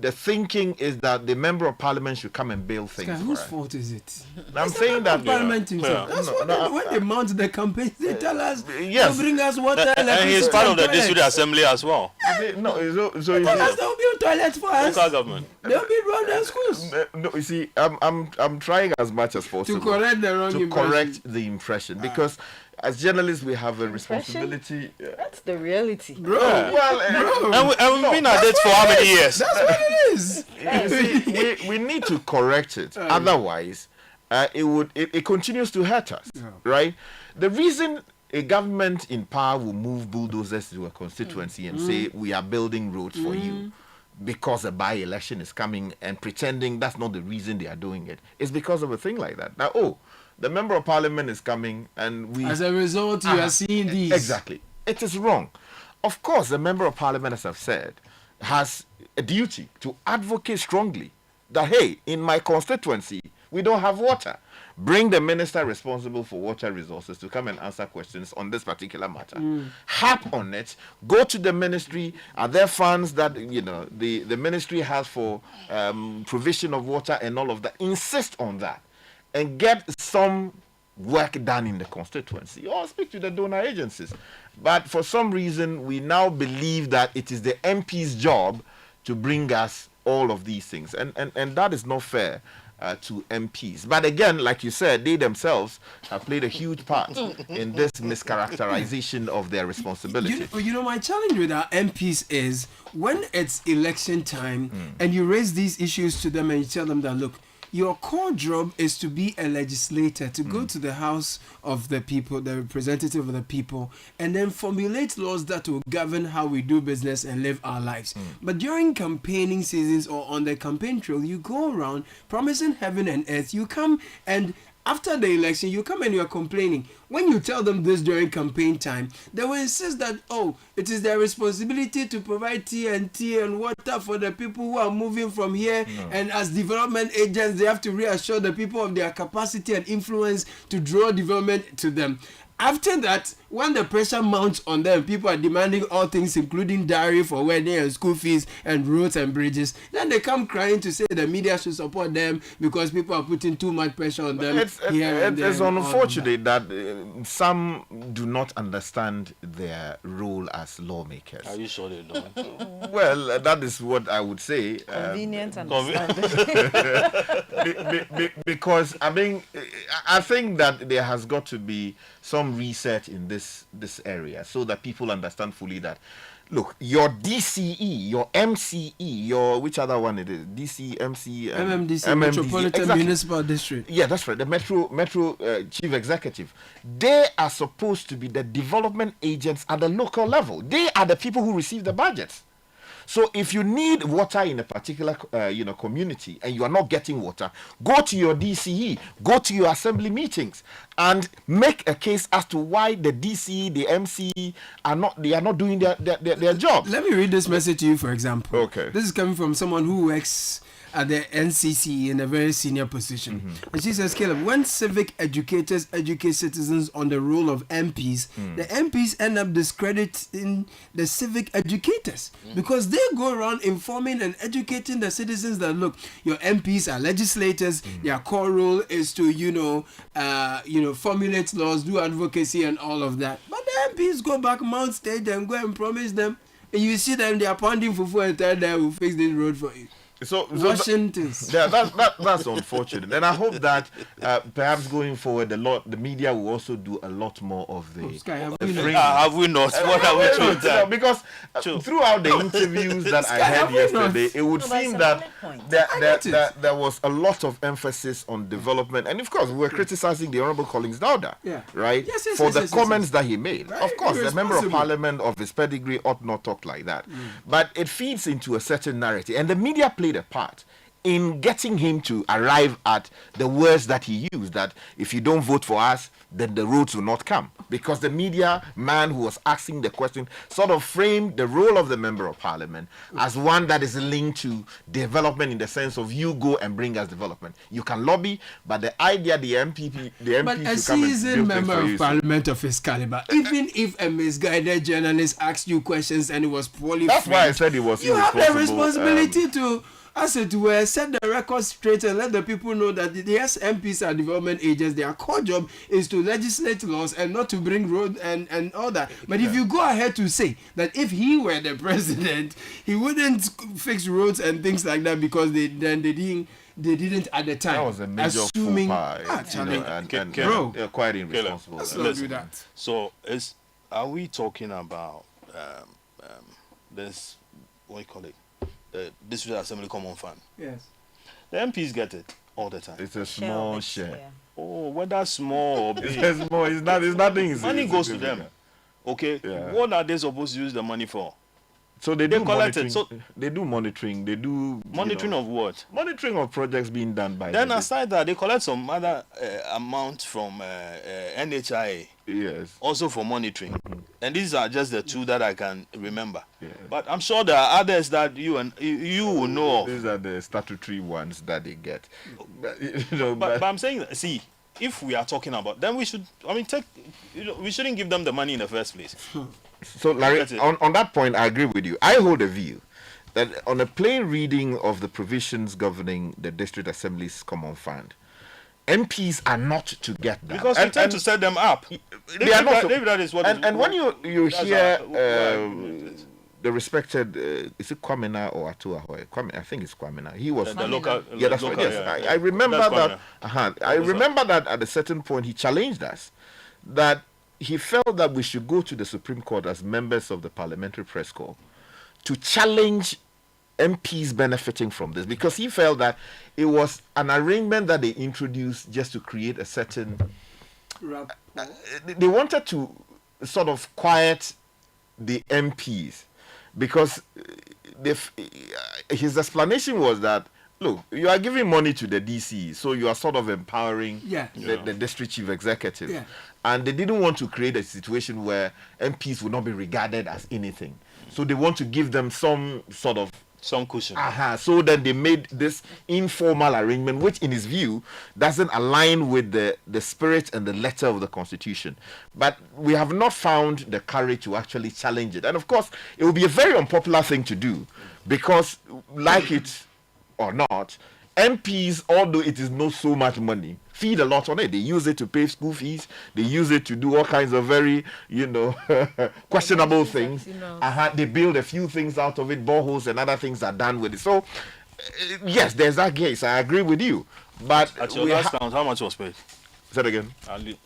the thinking is that the member of parliament should come and bail things. Whose fault is it? I'm saying that parliament himself. That's when they mount the campaign, they tell us, yes, bring us water, and he's part of the district assembly as well. So there will be toilets for us. Local government. There will be roads and schools. No, you see, I'm trying as much as possible to correct the wrong impression. Correct the impression, because as journalists, we have a responsibility. That's the reality. Bro. And we've been at it for how many years? That's what it is. You see, we need to correct it. Otherwise, it continues to hurt us, right? The reason a government in power will move bulldozers to a constituency and say, we are building roads for you, because a by-election is coming, and pretending that's not the reason they are doing it, is because of a thing like that. Now, the member of parliament is coming, and as a result, you are seeing these. Exactly. It is wrong. Of course, the member of parliament, as I've said, has a duty to advocate strongly that, hey, in my constituency, we don't have water. Bring the minister responsible for water resources to come and answer questions on this particular matter. Harp on it. Go to the ministry. Are there funds that the ministry has for provision of water and all of that? Insist on that, and get some work done in the constituency, or speak to the donor agencies. But for some reason, we now believe that it is the MP's job to bring us all of these things, and that is not fair to MPs. But again, like you said, they themselves have played a huge part in this mischaracterization of their responsibility. My challenge with our MPs is, when it's election time and you raise these issues to them and you tell them that, look, your core job is to be a legislator, to go to the house of the people, the representative of the people, and then formulate laws that will govern how we do business and live our lives. But during campaigning seasons or on the campaign trail, you go around promising heaven and earth. You come and after the election, you come and you are complaining. When you tell them this during campaign time, they will insist that, it is their responsibility to provide TNT and water for the people who are moving from here. And as development agents, they have to reassure the people of their capacity and influence to draw development to them. After that, when the pressure mounts on them, people are demanding all things, including dowry for wedding and school fees and roads and bridges. Then they come crying to say the media should support them because people are putting too much pressure on them. It's unfortunate that some do not understand their role as lawmakers. Are you sure they don't? Well, that is what I would say. Convenient understanding. Because I mean, I think that there has got to be some research in this area so that people understand fully that, look, your DCE, your MCE, your which other one it is? DC, MC, MMDC, Metropolitan exactly. Municipal District. Yeah, that's right. The Metro Chief Executive. They are supposed to be the development agents at the local level. They are the people who receive the budgets. So if you need water in a particular community and you are not getting water, go to your DCE, go to your assembly meetings and make a case as to why the DCE, the MCE are not doing their job. Let me read this message to you, for example. Okay. This is coming from someone who works at the NCC in a very senior position. And she says, Caleb, when civic educators educate citizens on the role of MPs, the MPs end up discrediting the civic educators because they go around informing and educating the citizens that, look, your MPs are legislators, their core role is to, formulate laws, do advocacy and all of that. But the MPs go back mount stage and go and promise them, and you see them, they are pounding fufu and tell them, we'll fix this road for you. So Washington's. That's unfortunate, and I hope that perhaps going forward, the media will also do a lot more of the. Have we not? What are we doing that? Because throughout the interviews that I had yesterday, it would seem that there was a lot of emphasis on development, and of course, we were criticizing the Honorable Collins Dauda, right, for the comments that he made. Right? Of course, the member of parliament of his pedigree ought not talk like that, but it feeds into a certain narrative, and the media played a part in getting him to arrive at the words that he used, that if you don't vote for us, then the roads will not come. Because the media man who was asking the question sort of framed the role of the member of parliament as one that is linked to development in the sense of you go and bring us development. You can lobby, but the idea the MP but a seasoned member of parliament of his caliber, even if a misguided journalist asked you questions and it was poorly that's why I said it was you have the responsibility to, as it were, set the record straight and let the people know that yes, MPs are development agents. Their core job is to legislate laws and not to bring road and all that. But if you go ahead to say that if he were the president, he wouldn't fix roads and things like that because they didn't at the time. That was a major assuming quite irresponsible. Let's not do that. So are we talking about this, what do you call it? The District Assembly Common Fund? Yes. The MPs get it all the time. It's a small share. Yeah. Oh, whether small or big. It's small. It's nothing. Money goes to them. Okay. Yeah. What are they supposed to use the money for? So they do collect monitoring. it. So they do monitoring. They do monitoring of what? Monitoring of projects being done by. Then aside that, they collect some other amount from NHIA. Yes. Also for monitoring, and these are just the two that I can remember. Yeah. But I'm sure there are others that you will know of. These are the statutory ones that they get. But I'm saying that, see, if we are talking about, then we should. We shouldn't give them the money in the first place. So, Larry, on that point, I agree with you. I hold a view that on a plain reading of the provisions governing the District Assembly's Common Fund, MPs are not to get that. Because you tend to set them up. They are not. That is what. And when you hear the respected, is it Kwamina or Atuahoe? I think it's Kwamina. He was the local. Yeah, that's right. Yes, I remember that. I remember that at a certain point he challenged us that he felt that we should go to the Supreme Court as members of the Parliamentary Press Corps to challenge MPs benefiting from this, because he felt that it was an arrangement that they introduced just to create a certain. They wanted to sort of quiet the MPs because his explanation was that, look, you are giving money to the DC, so you are sort of empowering the district chief executive. Yeah. And they didn't want to create a situation where MPs would not be regarded as anything. So they want to give them some sort of some cushion. So then they made this informal arrangement, which in his view doesn't align with the spirit and the letter of the Constitution. But we have not found the courage to actually challenge it. And of course, it will be a very unpopular thing to do because, like it or not, MPs, although it is not so much money, feed a lot on it. They use it to pay school fees. They use it to do all kinds of very, questionable things. They build a few things out of it. Boreholes and other things are done with it. So, yes, there's that case. I agree with you. But at your last count, how much was paid? Say that again.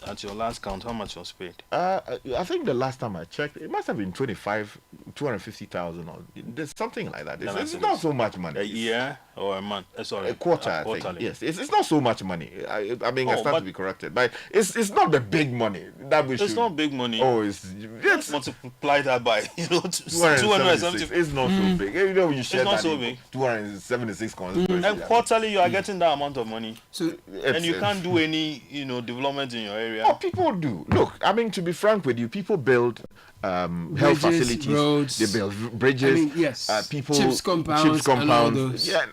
At your last count, how much was paid? I think the last time I checked, it must have been 250,000 or there's something like that. It's not so much money. A year or a month? Sorry, a quarter. I think. Yes, it's not so much money. I stand to be corrected, but it's not the big money that we should. It's not big money. Oh, it's multiply that by 276. It's not so big. You share it's not that so big. 276 constituencies. And quarterly, you are getting that amount of money. So and you can't do any development in your area. Oh, people do. Look, to be frank with you, people build health facilities, roads, they build bridges. Yes. People chips compounds. And all those. Yeah.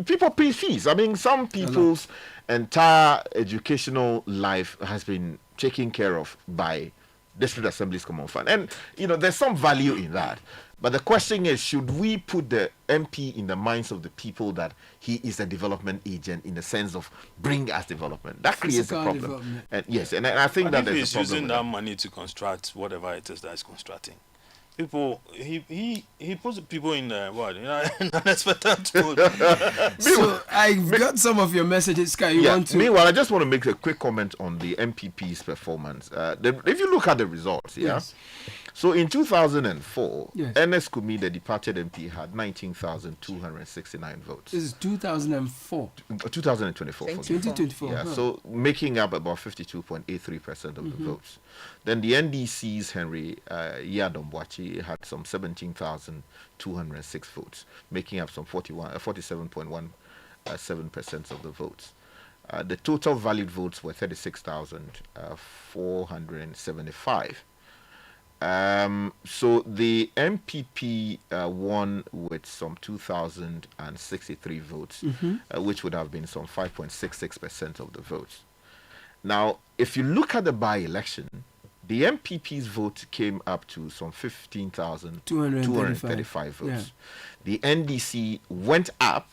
People pay fees. Some people's entire educational life has been taken care of by District Assembly's Common Fund, and there's some value in that. But the question is, should we put the MP in the minds of the people that he is a development agent in the sense of bring us development? That creates a problem. And yes, and I think that there's a problem. He's using that money to construct whatever it is that is constructing. People, he puts people in unexpected mode. So I've got some of your messages, Sky. Meanwhile, I just want to make a quick comment on the MPP's performance. If you look at the results, yes. So in 2004, yes. Ernest Kumi, the departed MP, had 19,269 votes. This is 2004. 2024. 2024. Yeah, so making up about 52.83% of the votes. Then the NDC's Henry Yadombwachi had some 17,206 votes, making up some 47.17% of the votes. The total valid votes were 36,475. So the MPP won with some 2,063 votes, which would have been some 5.66% of the votes. Now, if you look at the by-election, the MPP's vote came up to some 15,235 votes. Yeah. The NDC went up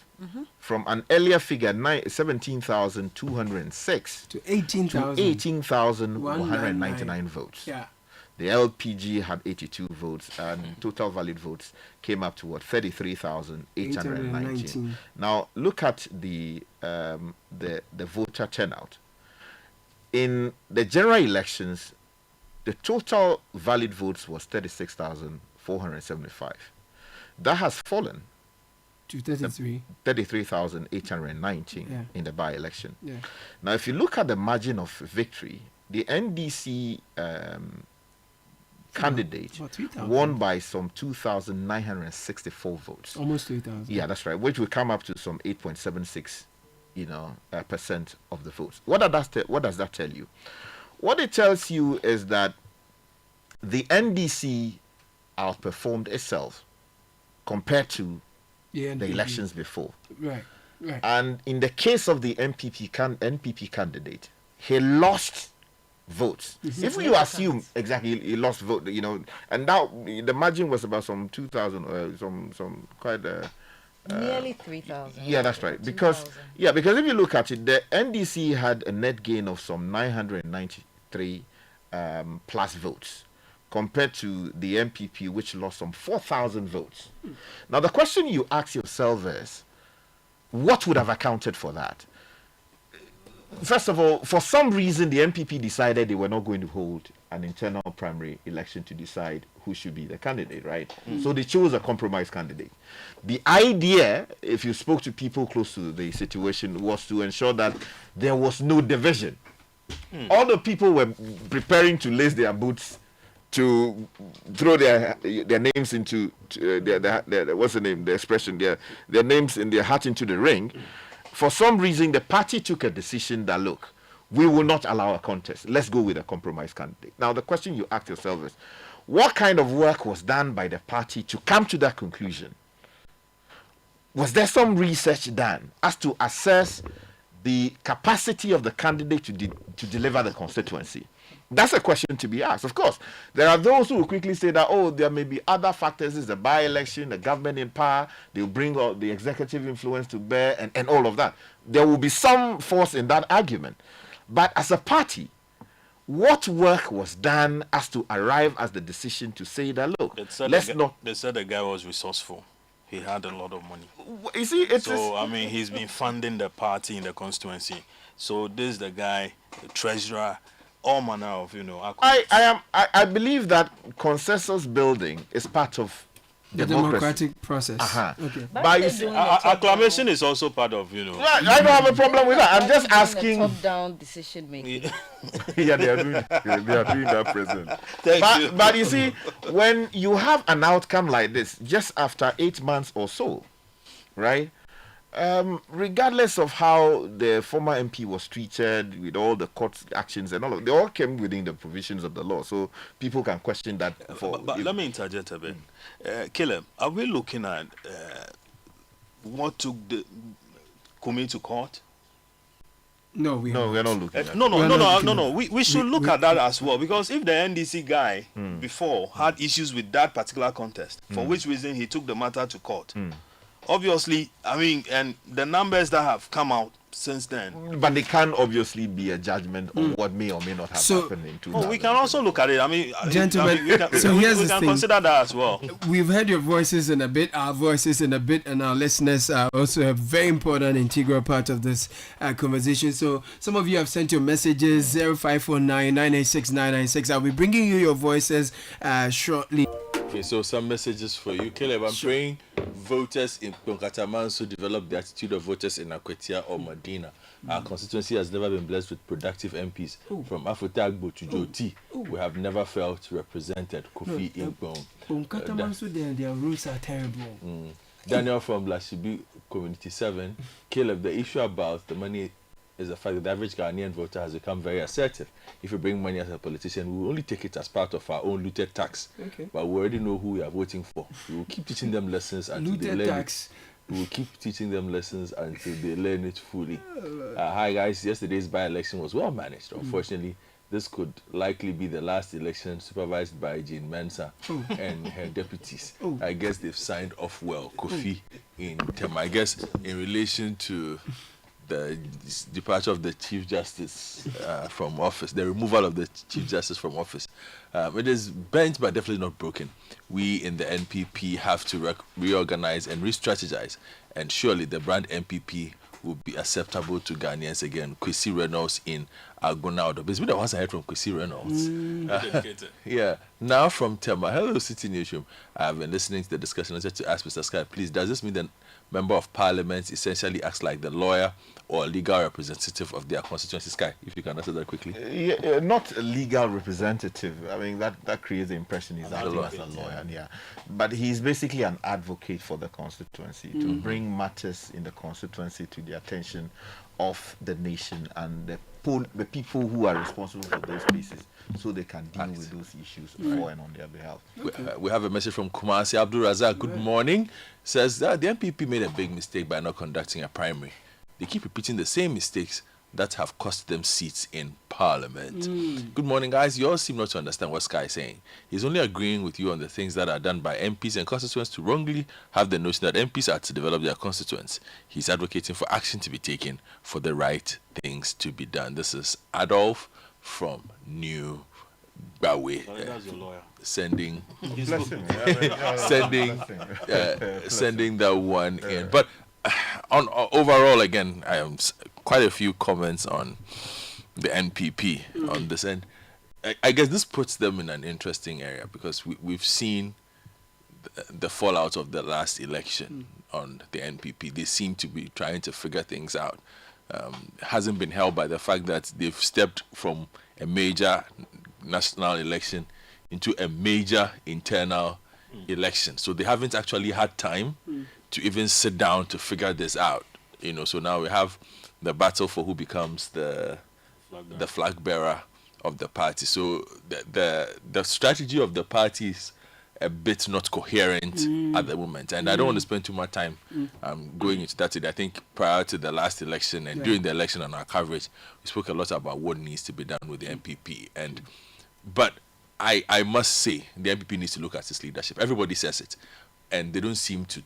from an earlier figure, 17,206 to 18,199 votes. Yeah. The LPG had 82 votes, and total valid votes came up to 33,819. Now look at the voter turnout. In the general elections, the total valid votes was 36,475. That has fallen to 33,819 in the by-election. Yeah. Now, if you look at the margin of victory, the NDC candidate won by some 2,964 votes. Almost 3,000. Yeah, that's right. Which would come up to some 8.76, percent of the votes. What does that tell you? What it tells you is that the NDC outperformed itself compared to the elections before. Right. And in the case of the NPP candidate, he lost votes. If you assume exactly he lost vote, and now the margin was about some 2,000, some quite nearly 3,000. Yeah, that's right. Because if you look at it, the NDC had a net gain of some 993 plus votes compared to the MPP, which lost some 4,000 votes. Now the question you ask yourself is, what would have accounted for that? First of all, for some reason, the MPP decided they were not going to hold an internal primary election to decide who should be the candidate, right? So they chose a compromise candidate. The idea, if you spoke to people close to the situation, was to ensure that there was no division. All the people were preparing to lace their boots to throw their names into their what's the name? The expression, their names in their hat into the ring. For some reason, the party took a decision that, look, we will not allow a contest. Let's go with a compromise candidate. Now, the question you ask yourself is, what kind of work was done by the party to come to that conclusion? was there some research done as to assess the capacity of the candidate to deliver the constituency? That's a question to be asked. Of course, there are those who will quickly say that, oh, there may be other factors. It's the by-election, the government in power. They'll bring all the executive influence to bear and all of that. There will be some force in that argument. But as a party, what work was done as to arrive at the decision to say that, look, They said the guy was resourceful. He had a lot of money. You see, I mean, he's been funding the party in the constituency. So this is the guy, the treasurer, all manner of, I believe that consensus building is part of the democratic process. Okay. But you see, acclamation is also part of, I don't have a problem with that. I'm just asking. Top-down decision making. Yeah, they are doing that, President. But you see, when you have an outcome like this, just after 8 months or so, right? Regardless of how the former MP was treated with all the court actions and all of, they all came within the provisions of the law. So people can question that. But let me interject a bit. Caleb, are we looking at what took the Kumi to court? No, we're not looking at No. We should look at that as well, because if the NDC guy before had issues with that particular contest, for which reason he took the matter to court, obviously, I mean, and the numbers that have come out since then. But they can obviously be a judgment on what may or may not have happened in 2000. We can also look at it. I mean, gentlemen, we can consider that as well. We've heard your voices in a bit, our voices in a bit, and our listeners are also a very important, integral part of this conversation. So some of you have sent your messages, 0549 986 996. I'll be bringing you your voices shortly. Okay, so some messages for you, Caleb. I'm praying voters in Konkatamanso develop the attitude of voters in Akwatia or Medina. Our constituency has never been blessed with productive MPs. From Afotagbo to Joti, we have never felt represented. Kofi Inkpong. Konkatamanso, their rules are terrible. Daniel from Lashibi Community 7. Caleb, the issue about the money is the fact that the average Ghanaian voter has become very assertive. If you bring money as a politician, we will only take it as part of our own looted tax. Okay. But we already know who we are voting for. We will keep teaching them lessons until they learn it. We will keep teaching them lessons until they learn it fully. Hi guys, yesterday's by-election was well managed. Unfortunately, this could likely be the last election supervised by Jean Mensa and her deputies. I guess they've signed off well. Kofi in Tema. I guess in relation to the departure of the Chief Justice from office, the removal of the Chief Justice from office. It is bent but definitely not broken. We in the NPP have to reorganize and re-strategize, and surely the brand NPP will be acceptable to Ghanaians again. Kwesi Reynolds in Agonaudo. It's been the ones I heard from Kwesi Reynolds. Yeah. Now from Tema. Hello, City Newsroom. I have been listening to the discussion. I said to ask Mr. Sky, please, does this mean that Member of Parliament essentially acts like the lawyer or legal representative of their constituency? Sky, if you can answer that quickly. Not a legal representative. I mean, that creates the impression he's acting as a lawyer. Yeah. But he's basically an advocate for the constituency to bring matters in the constituency to the attention of the nation and the people who are responsible for those places, so they can deal with those issues for and on their behalf. We have a message from Kumasi Abdul Razak. Good morning. Says that the MPP made a big mistake by not conducting a primary. They keep repeating the same mistakes that have cost them seats in Parliament. Good morning, guys. You all seem not to understand what Sky is saying. He's only agreeing with you on the things that are done by MPs and constituents to wrongly have the notion that MPs are to develop their constituents. He's advocating for action to be taken for the right things to be done. This is Adolf from New Bawe. Sending that one in. But on overall, again, I am quite a few comments on the NPP on this end. I guess this puts them in an interesting area because we've seen the fallout of the last election on the NPP. They seem to be trying to figure things out. Hasn't been helped by the fact that they've stepped from a major national election into a major internal election. So they haven't actually had time to even sit down to figure this out. So now we have the battle for who becomes the flag bearer of the party. So the strategy of the parties a bit not coherent at the moment. And I don't want to spend too much time going into that today. I think prior to the last election and during the election on our coverage, we spoke a lot about what needs to be done with the NPP. But I must say, the NPP needs to look at its leadership. Everybody says it, and they don't seem to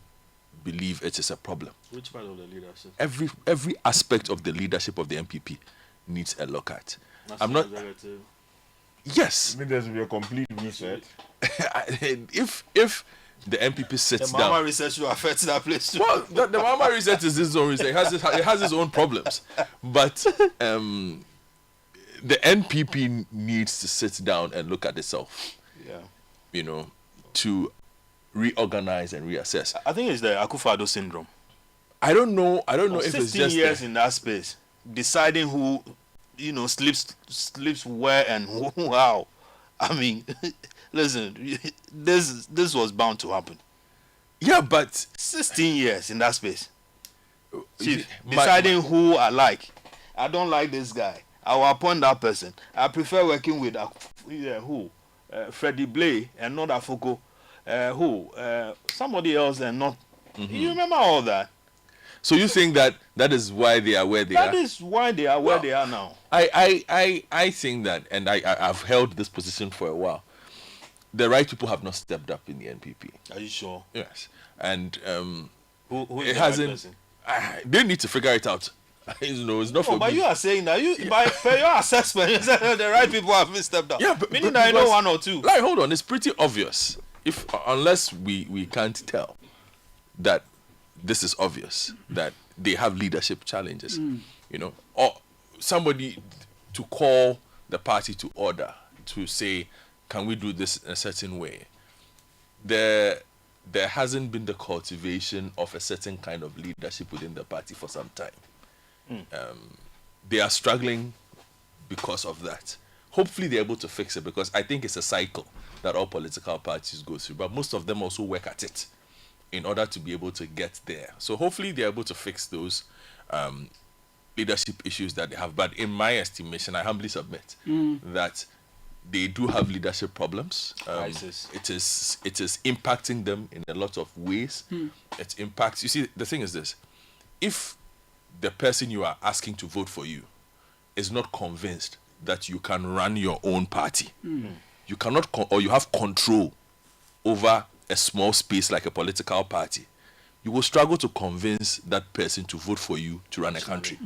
believe it is a problem. Which part of the leadership? Every aspect of the leadership of the NPP needs a look at. I'm not. Yes. I mean, there's be a complete reset. if the NPP sits the down, Mama research will affect that place too. well, the Mama research is its own research. It has its own problems, but the NPP needs to sit down and look at itself. Yeah. You know, to reorganize and reassess. I think it's the Akufo-Addo syndrome. I don't know if it's 16 just years in that space, deciding who, sleeps where and how. I mean, listen, this was bound to happen. Yeah, but 16 years in that space. Chief, deciding who I like. I don't like this guy. I will appoint that person. I prefer working with Freddie Blay and not Afoko. Somebody else and not. You remember all that? So you think that is why they are where they are? That is why they are where they are now. I think that, and I've held this position for a while. The right people have not stepped up in the NPP. Are you sure? Yes, and who is it the hasn't. right person? They need to figure it out. It's not for but me. you are saying that by your assessment, you said the right people haven't stepped up. Yeah, meaning that I know one or two. Like, hold on, it's pretty obvious. Unless we can't tell that this is obvious that they have leadership challenges, or somebody to call the party to order to say, can we do this in a certain way? There hasn't been the cultivation of a certain kind of leadership within the party for some time. They are struggling because of that. Hopefully they're able to fix it, because I think it's a cycle that all political parties go through, but most of them also work at it in order to be able to get there. So hopefully they're able to fix those leadership issues that they have. But in my estimation, I humbly submit that they do have leadership problems. It is impacting them in a lot of ways. It impacts. You see, the thing is this: if the person you are asking to vote for you is not convinced that you can run your own party, you cannot, or you have control over a small space like a political party, you will struggle to convince that person to vote for you to run a country.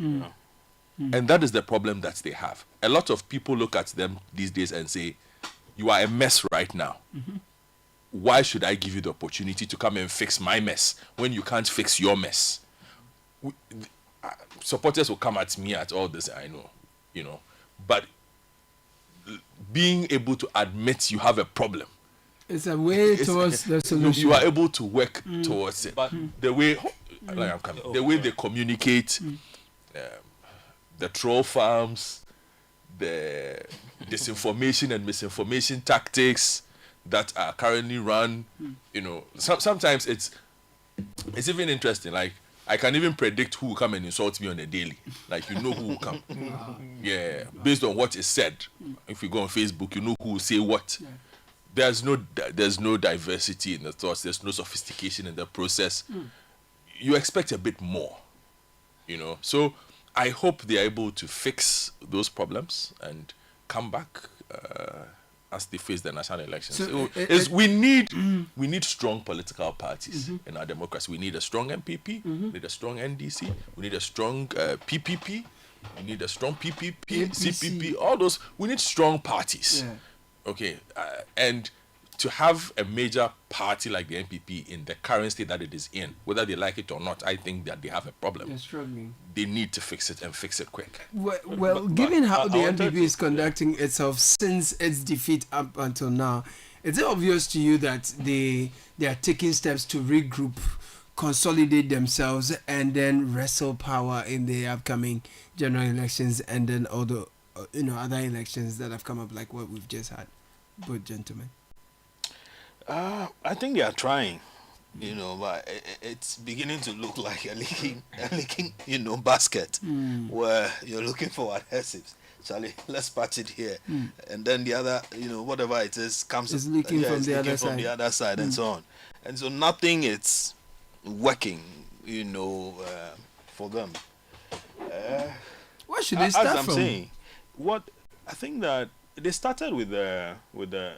And that is the problem that they have. A lot of people look at them these days and say, you are a mess right now. Why should I give you the opportunity to come and fix my mess when you can't fix your mess? Supporters will come at me at all this, I know, but being able to admit you have a problem, it's a way towards the solution. You are able to work towards it. But the way, the way they communicate, the troll farms, the disinformation and misinformation tactics that are currently run, sometimes it's even interesting. Like, I can even predict who will come and insult me on a daily. Like, who will come. Yeah, based on what is said. If you go on Facebook, who will say what. There's no diversity in the thoughts. There's no sophistication in the process. You expect a bit more, So I hope they are able to fix those problems and come back as they face the national elections. So we need strong political parties in our democracy. We need a strong MPP. We need a strong NDC. We need a strong PPP. We need a strong PPP, CPP. All those. We need strong parties. Yeah. Okay, and to have a major party like the NPP in the current state that it is in, whether they like it or not, I think that they have a problem. They're struggling. They need to fix it and fix it quick. Well, given how the NPP is conducting itself since its defeat up until now, is it obvious to you that they are taking steps to regroup, consolidate themselves, and then wrestle power in the upcoming general elections and then all the other elections that have come up, like what we've just had? Both gentlemen. I think they are trying, but it's beginning to look like a leaking, basket where you're looking for adhesives. Charlie, let's patch it here. And then the other, whatever it is, comes It's leaking from the other side. And so on. And so nothing is working, for them. What should they start as I'm from? saying, I think that they started with the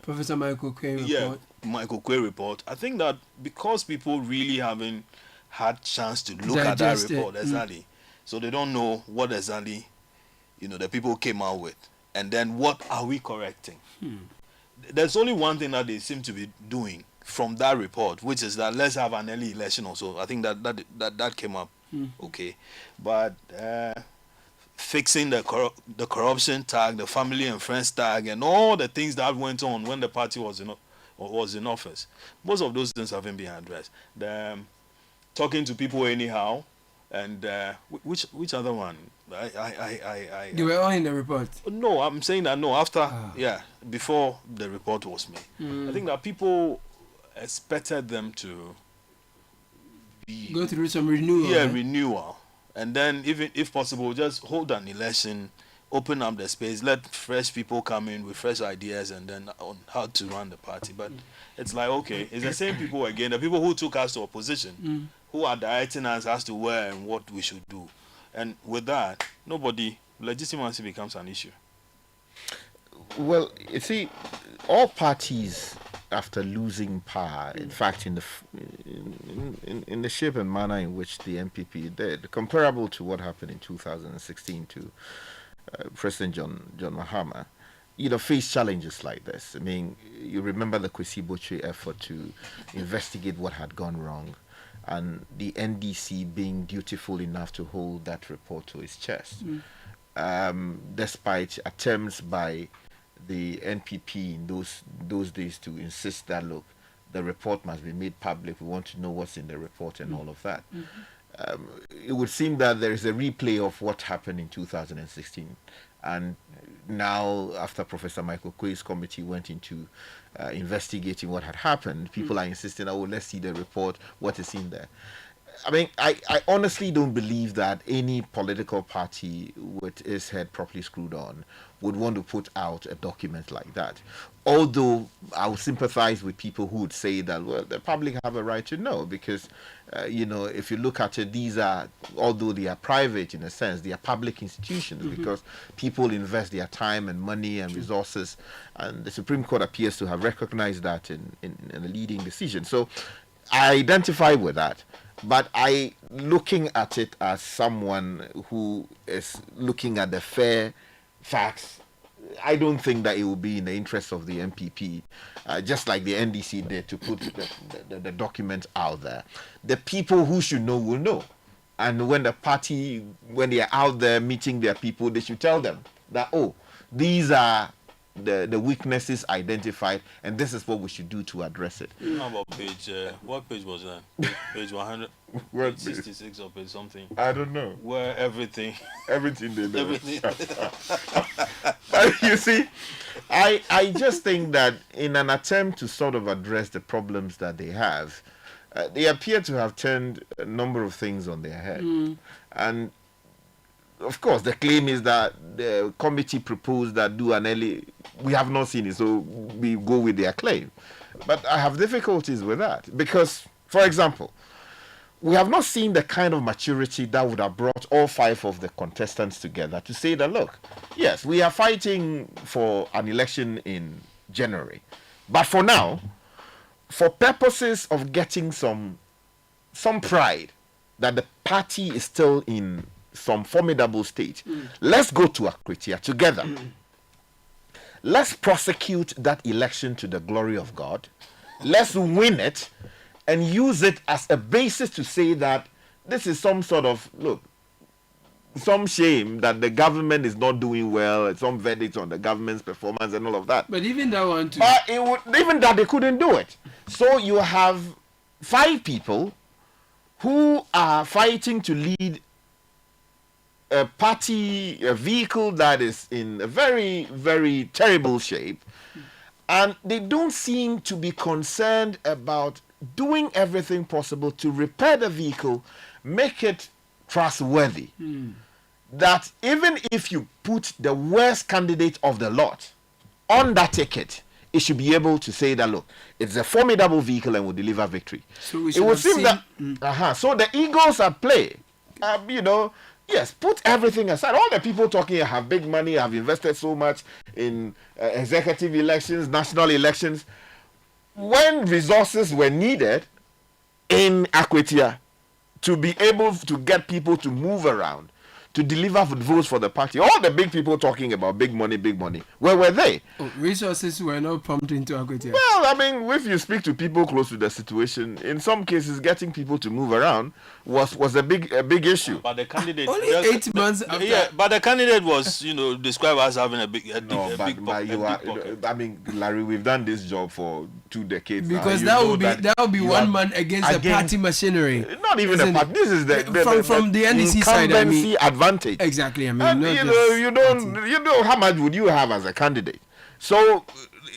Professor Michael Quay report. Michael Quay report. I think that because people really haven't had chance to look at that report exactly, so they don't know what exactly the people came out with, and then what are we correcting. There's only one thing that they seem to be doing from that report, which is that let's have an early election also. I think that came up okay, but fixing the corruption tag, the family and friends tag, and all the things that went on when the party was in office, most of those things haven't been addressed. Talking to people anyhow, and which other one? They were all in the report. No, I'm saying that no. After before the report was made, I think that people expected them to go through some renewal. Yeah, renewal. And then, even if possible, just hold an election, open up the space, let fresh people come in with fresh ideas, and then on how to run the party. But it's like, okay, it's the same people again, the people who took us to opposition, who are directing us as to where and what we should do. And with that, legitimacy becomes an issue. Well, you see, all parties, after losing power, in fact, in the shape and manner in which the NPP did, comparable to what happened in 2016 to President John Mahama, face challenges like this. I mean, you remember the Kwesi Botchwey effort to investigate what had gone wrong, and the NDC being dutiful enough to hold that report to its chest, despite attempts by the NPP in those days to insist that, look, the report must be made public, we want to know what's in the report and all of that. It would seem that there is a replay of what happened in 2016, and now after Professor Michael Quay's committee went into investigating what had happened, people are insisting, oh, let's see the report, what is in there. I mean, I honestly don't believe that any political party with its head properly screwed on would want to put out a document like that. Although I would sympathize with people who would say that, well, the public have a right to know, because, if you look at it, these are, although they are private in a sense, they are public institutions, because people invest their time and money and resources, and the Supreme Court appears to have recognized that in a leading decision. So I identify with that. But looking at it as someone who is looking at the fair facts, I don't think that it will be in the interest of the MPP, just like the NDC did, to put the document out there. The people who should know will know. And when they are out there meeting their people, they should tell them that, oh, these are the weaknesses identified, and this is what we should do to address it. How about what page was that? Page 166 or page something? I don't know. Where everything they know. Everything. But you see, I just think that in an attempt to sort of address the problems that they have, they appear to have turned a number of things on their head. And of course, the claim is that the committee proposed that do an early. We have not seen it, so we go with their claim. But I have difficulties with that because, for example, we have not seen the kind of maturity that would have brought all 5 of the contestants together to say that, look, yes, we are fighting for an election in January. But for now, for purposes of getting some pride that the party is still in some formidable state, let's go to Akwatia together. Let's prosecute that election to the glory of God. Let's win it and use it as a basis to say that this is some sort of, look, some shame that the government is not doing well, some verdicts on the government's performance and all of that. But even that one too. But even that they couldn't do it. So you have 5 people who are fighting to lead a party, a vehicle that is in a very, very terrible shape, and they don't seem to be concerned about doing everything possible to repair the vehicle, make it trustworthy. that even if you put the worst candidate of the lot on that ticket, it should be able to say that, look, it's a formidable vehicle and will deliver victory. So we it would seem that, so the egos at play, yes, put everything aside. All the people talking have big money, have invested so much in executive elections, national elections. When resources were needed in Akwatia to be able to get people to move around, to deliver votes for the party, all the big people talking about big money, where were they? Resources were not pumped into Akwatia. Well, I mean, if you speak to people close to the situation, in some cases, getting people to move around was a big issue. But the candidate Only 8 months after. Yeah, but the candidate was, described as having a big pocket. I mean, Larry, we've done this job for 2 decades because now. that would be one man against the party machinery. Not even a party. This is from the NDC side. I mean, advantage. Exactly. I mean, and, you know how much would you have as a candidate? So, look,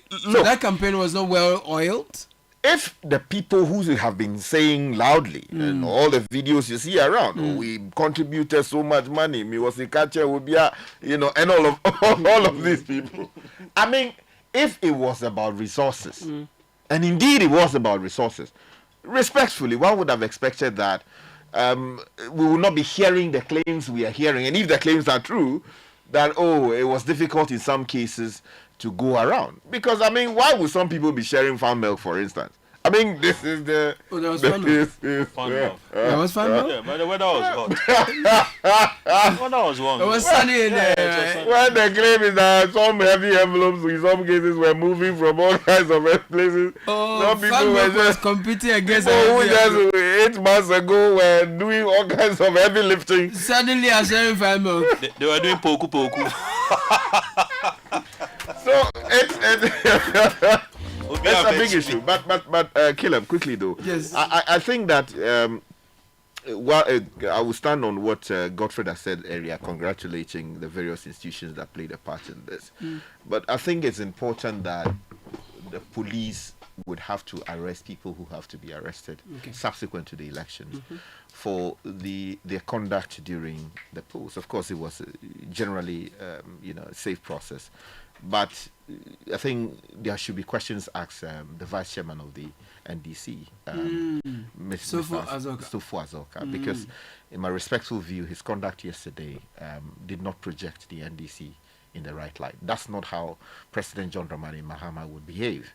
so that campaign was not well oiled. If the people who have been saying loudly and all the videos you see around, we contributed so much money, me was a catcher, would be, and all of these people. I mean, if it was about resources, and indeed it was about resources, respectfully, one would have expected that we will not be hearing the claims we are hearing, and if the claims are true, that it was difficult in some cases to go around. Because I mean, why would some people be sharing farm milk, for instance? I mean, this is the. Oh, that was fun. That was fun. Yeah, but the weather was hot. The weather was warm. It was sunny in there. When the claim is that some heavy envelopes in some cases were moving from all kinds of places. Some people were just competing against people who just 8 months ago were doing all kinds of heavy lifting. Suddenly, are sharing farm milk. They were doing poku. So it's a big issue. But Caleb, quickly though. Yes. I think that I will stand on what Godfred has said earlier, congratulating the various institutions that played a part in this. But I think it's important that the police would have to arrest people who have to be arrested subsequent to the elections for their conduct during the polls. Of course, it was generally a safe process. But I think there should be questions asked the vice chairman of the NDC, Sofo Azoka, because in my respectful view, his conduct yesterday did not project the NDC in the right light. That's not how President John Dramani Mahama would behave.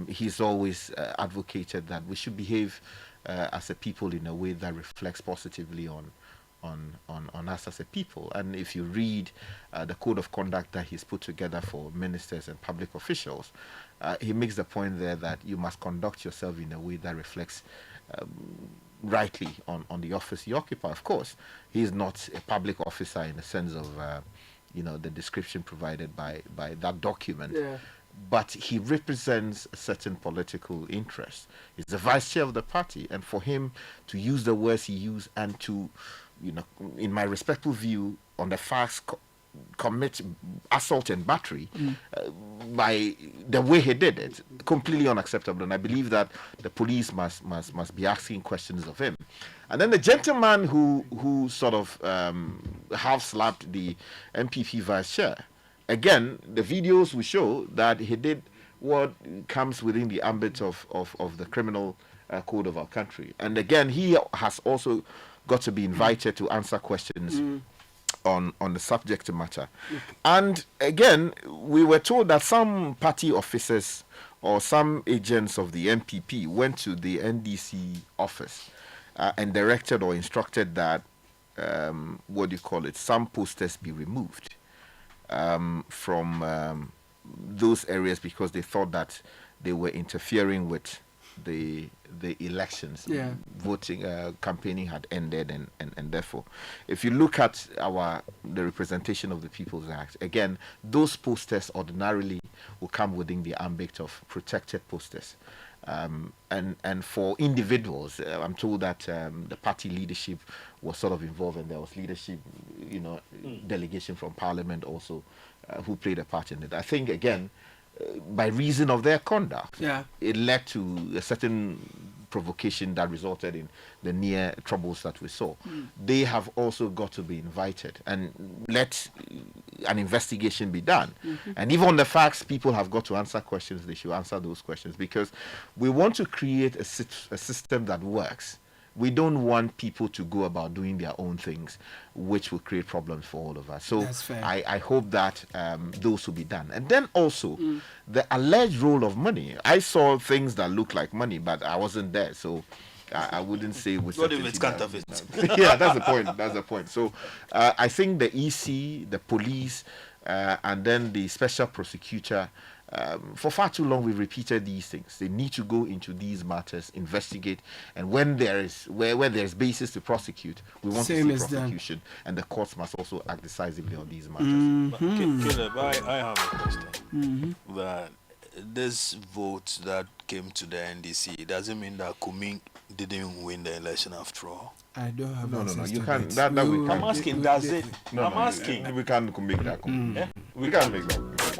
He's always advocated that we should behave as a people in a way that reflects positively on us as a people. And if you read the code of conduct that he's put together for ministers and public officials, he makes the point there that you must conduct yourself in a way that reflects rightly on the office you occupy. Of course, he is not a public officer in the sense of the description provided by that document. But he represents a certain political interest. He's the vice chair of the party, and for him to use the words he used and to, in my respectful view, on the facts, commit assault and battery by the way he did it, completely unacceptable. And I believe that the police must be asking questions of him. And then the gentleman who sort of half slapped the MPP vice chair. Again, the videos will show that he did what comes within the ambit of the criminal code of our country. And again, he has also got to be invited to answer questions on the subject matter. And again, we were told that some party officers or some agents of the MPP went to the NDC office and directed or instructed that, some posters be removed from those areas because they thought that they were interfering with the elections. Voting campaigning had ended, and therefore, if you look at the Representation of the People's Act, again, those posters ordinarily will come within the ambit of protected posters. And for individuals, I'm told that the party leadership was sort of involved, and there was leadership, delegation from Parliament also who played a part in it. I think, again, by reason of their conduct, it led to a certain provocation that resulted in the near troubles that we saw. They have also got to be invited and let an investigation be done. And even on the facts, people have got to answer questions. They should answer those questions, because we want to create a system that works. We don't want people to go about doing their own things, which will create problems for all of us. So I hope that those will be done. And then also the alleged role of money. I saw things that look like money, but I wasn't there, so I wouldn't say with what if it's counterfeit? Yeah, that's the point. That's the point. So I think the EC, the police, and then the special prosecutor, for far too long we've repeated these things. They need to go into these matters, investigate, and when there is where there's basis to prosecute, we want to see prosecution, and the courts must also act decisively on these matters. Caleb, I have a question. That this vote that came to the NDC, doesn't mean that Kumi didn't win the election after all. I don't have no. You can't. That we can't. I'm asking. Does it? I'm asking. We can't make that. We can't make that.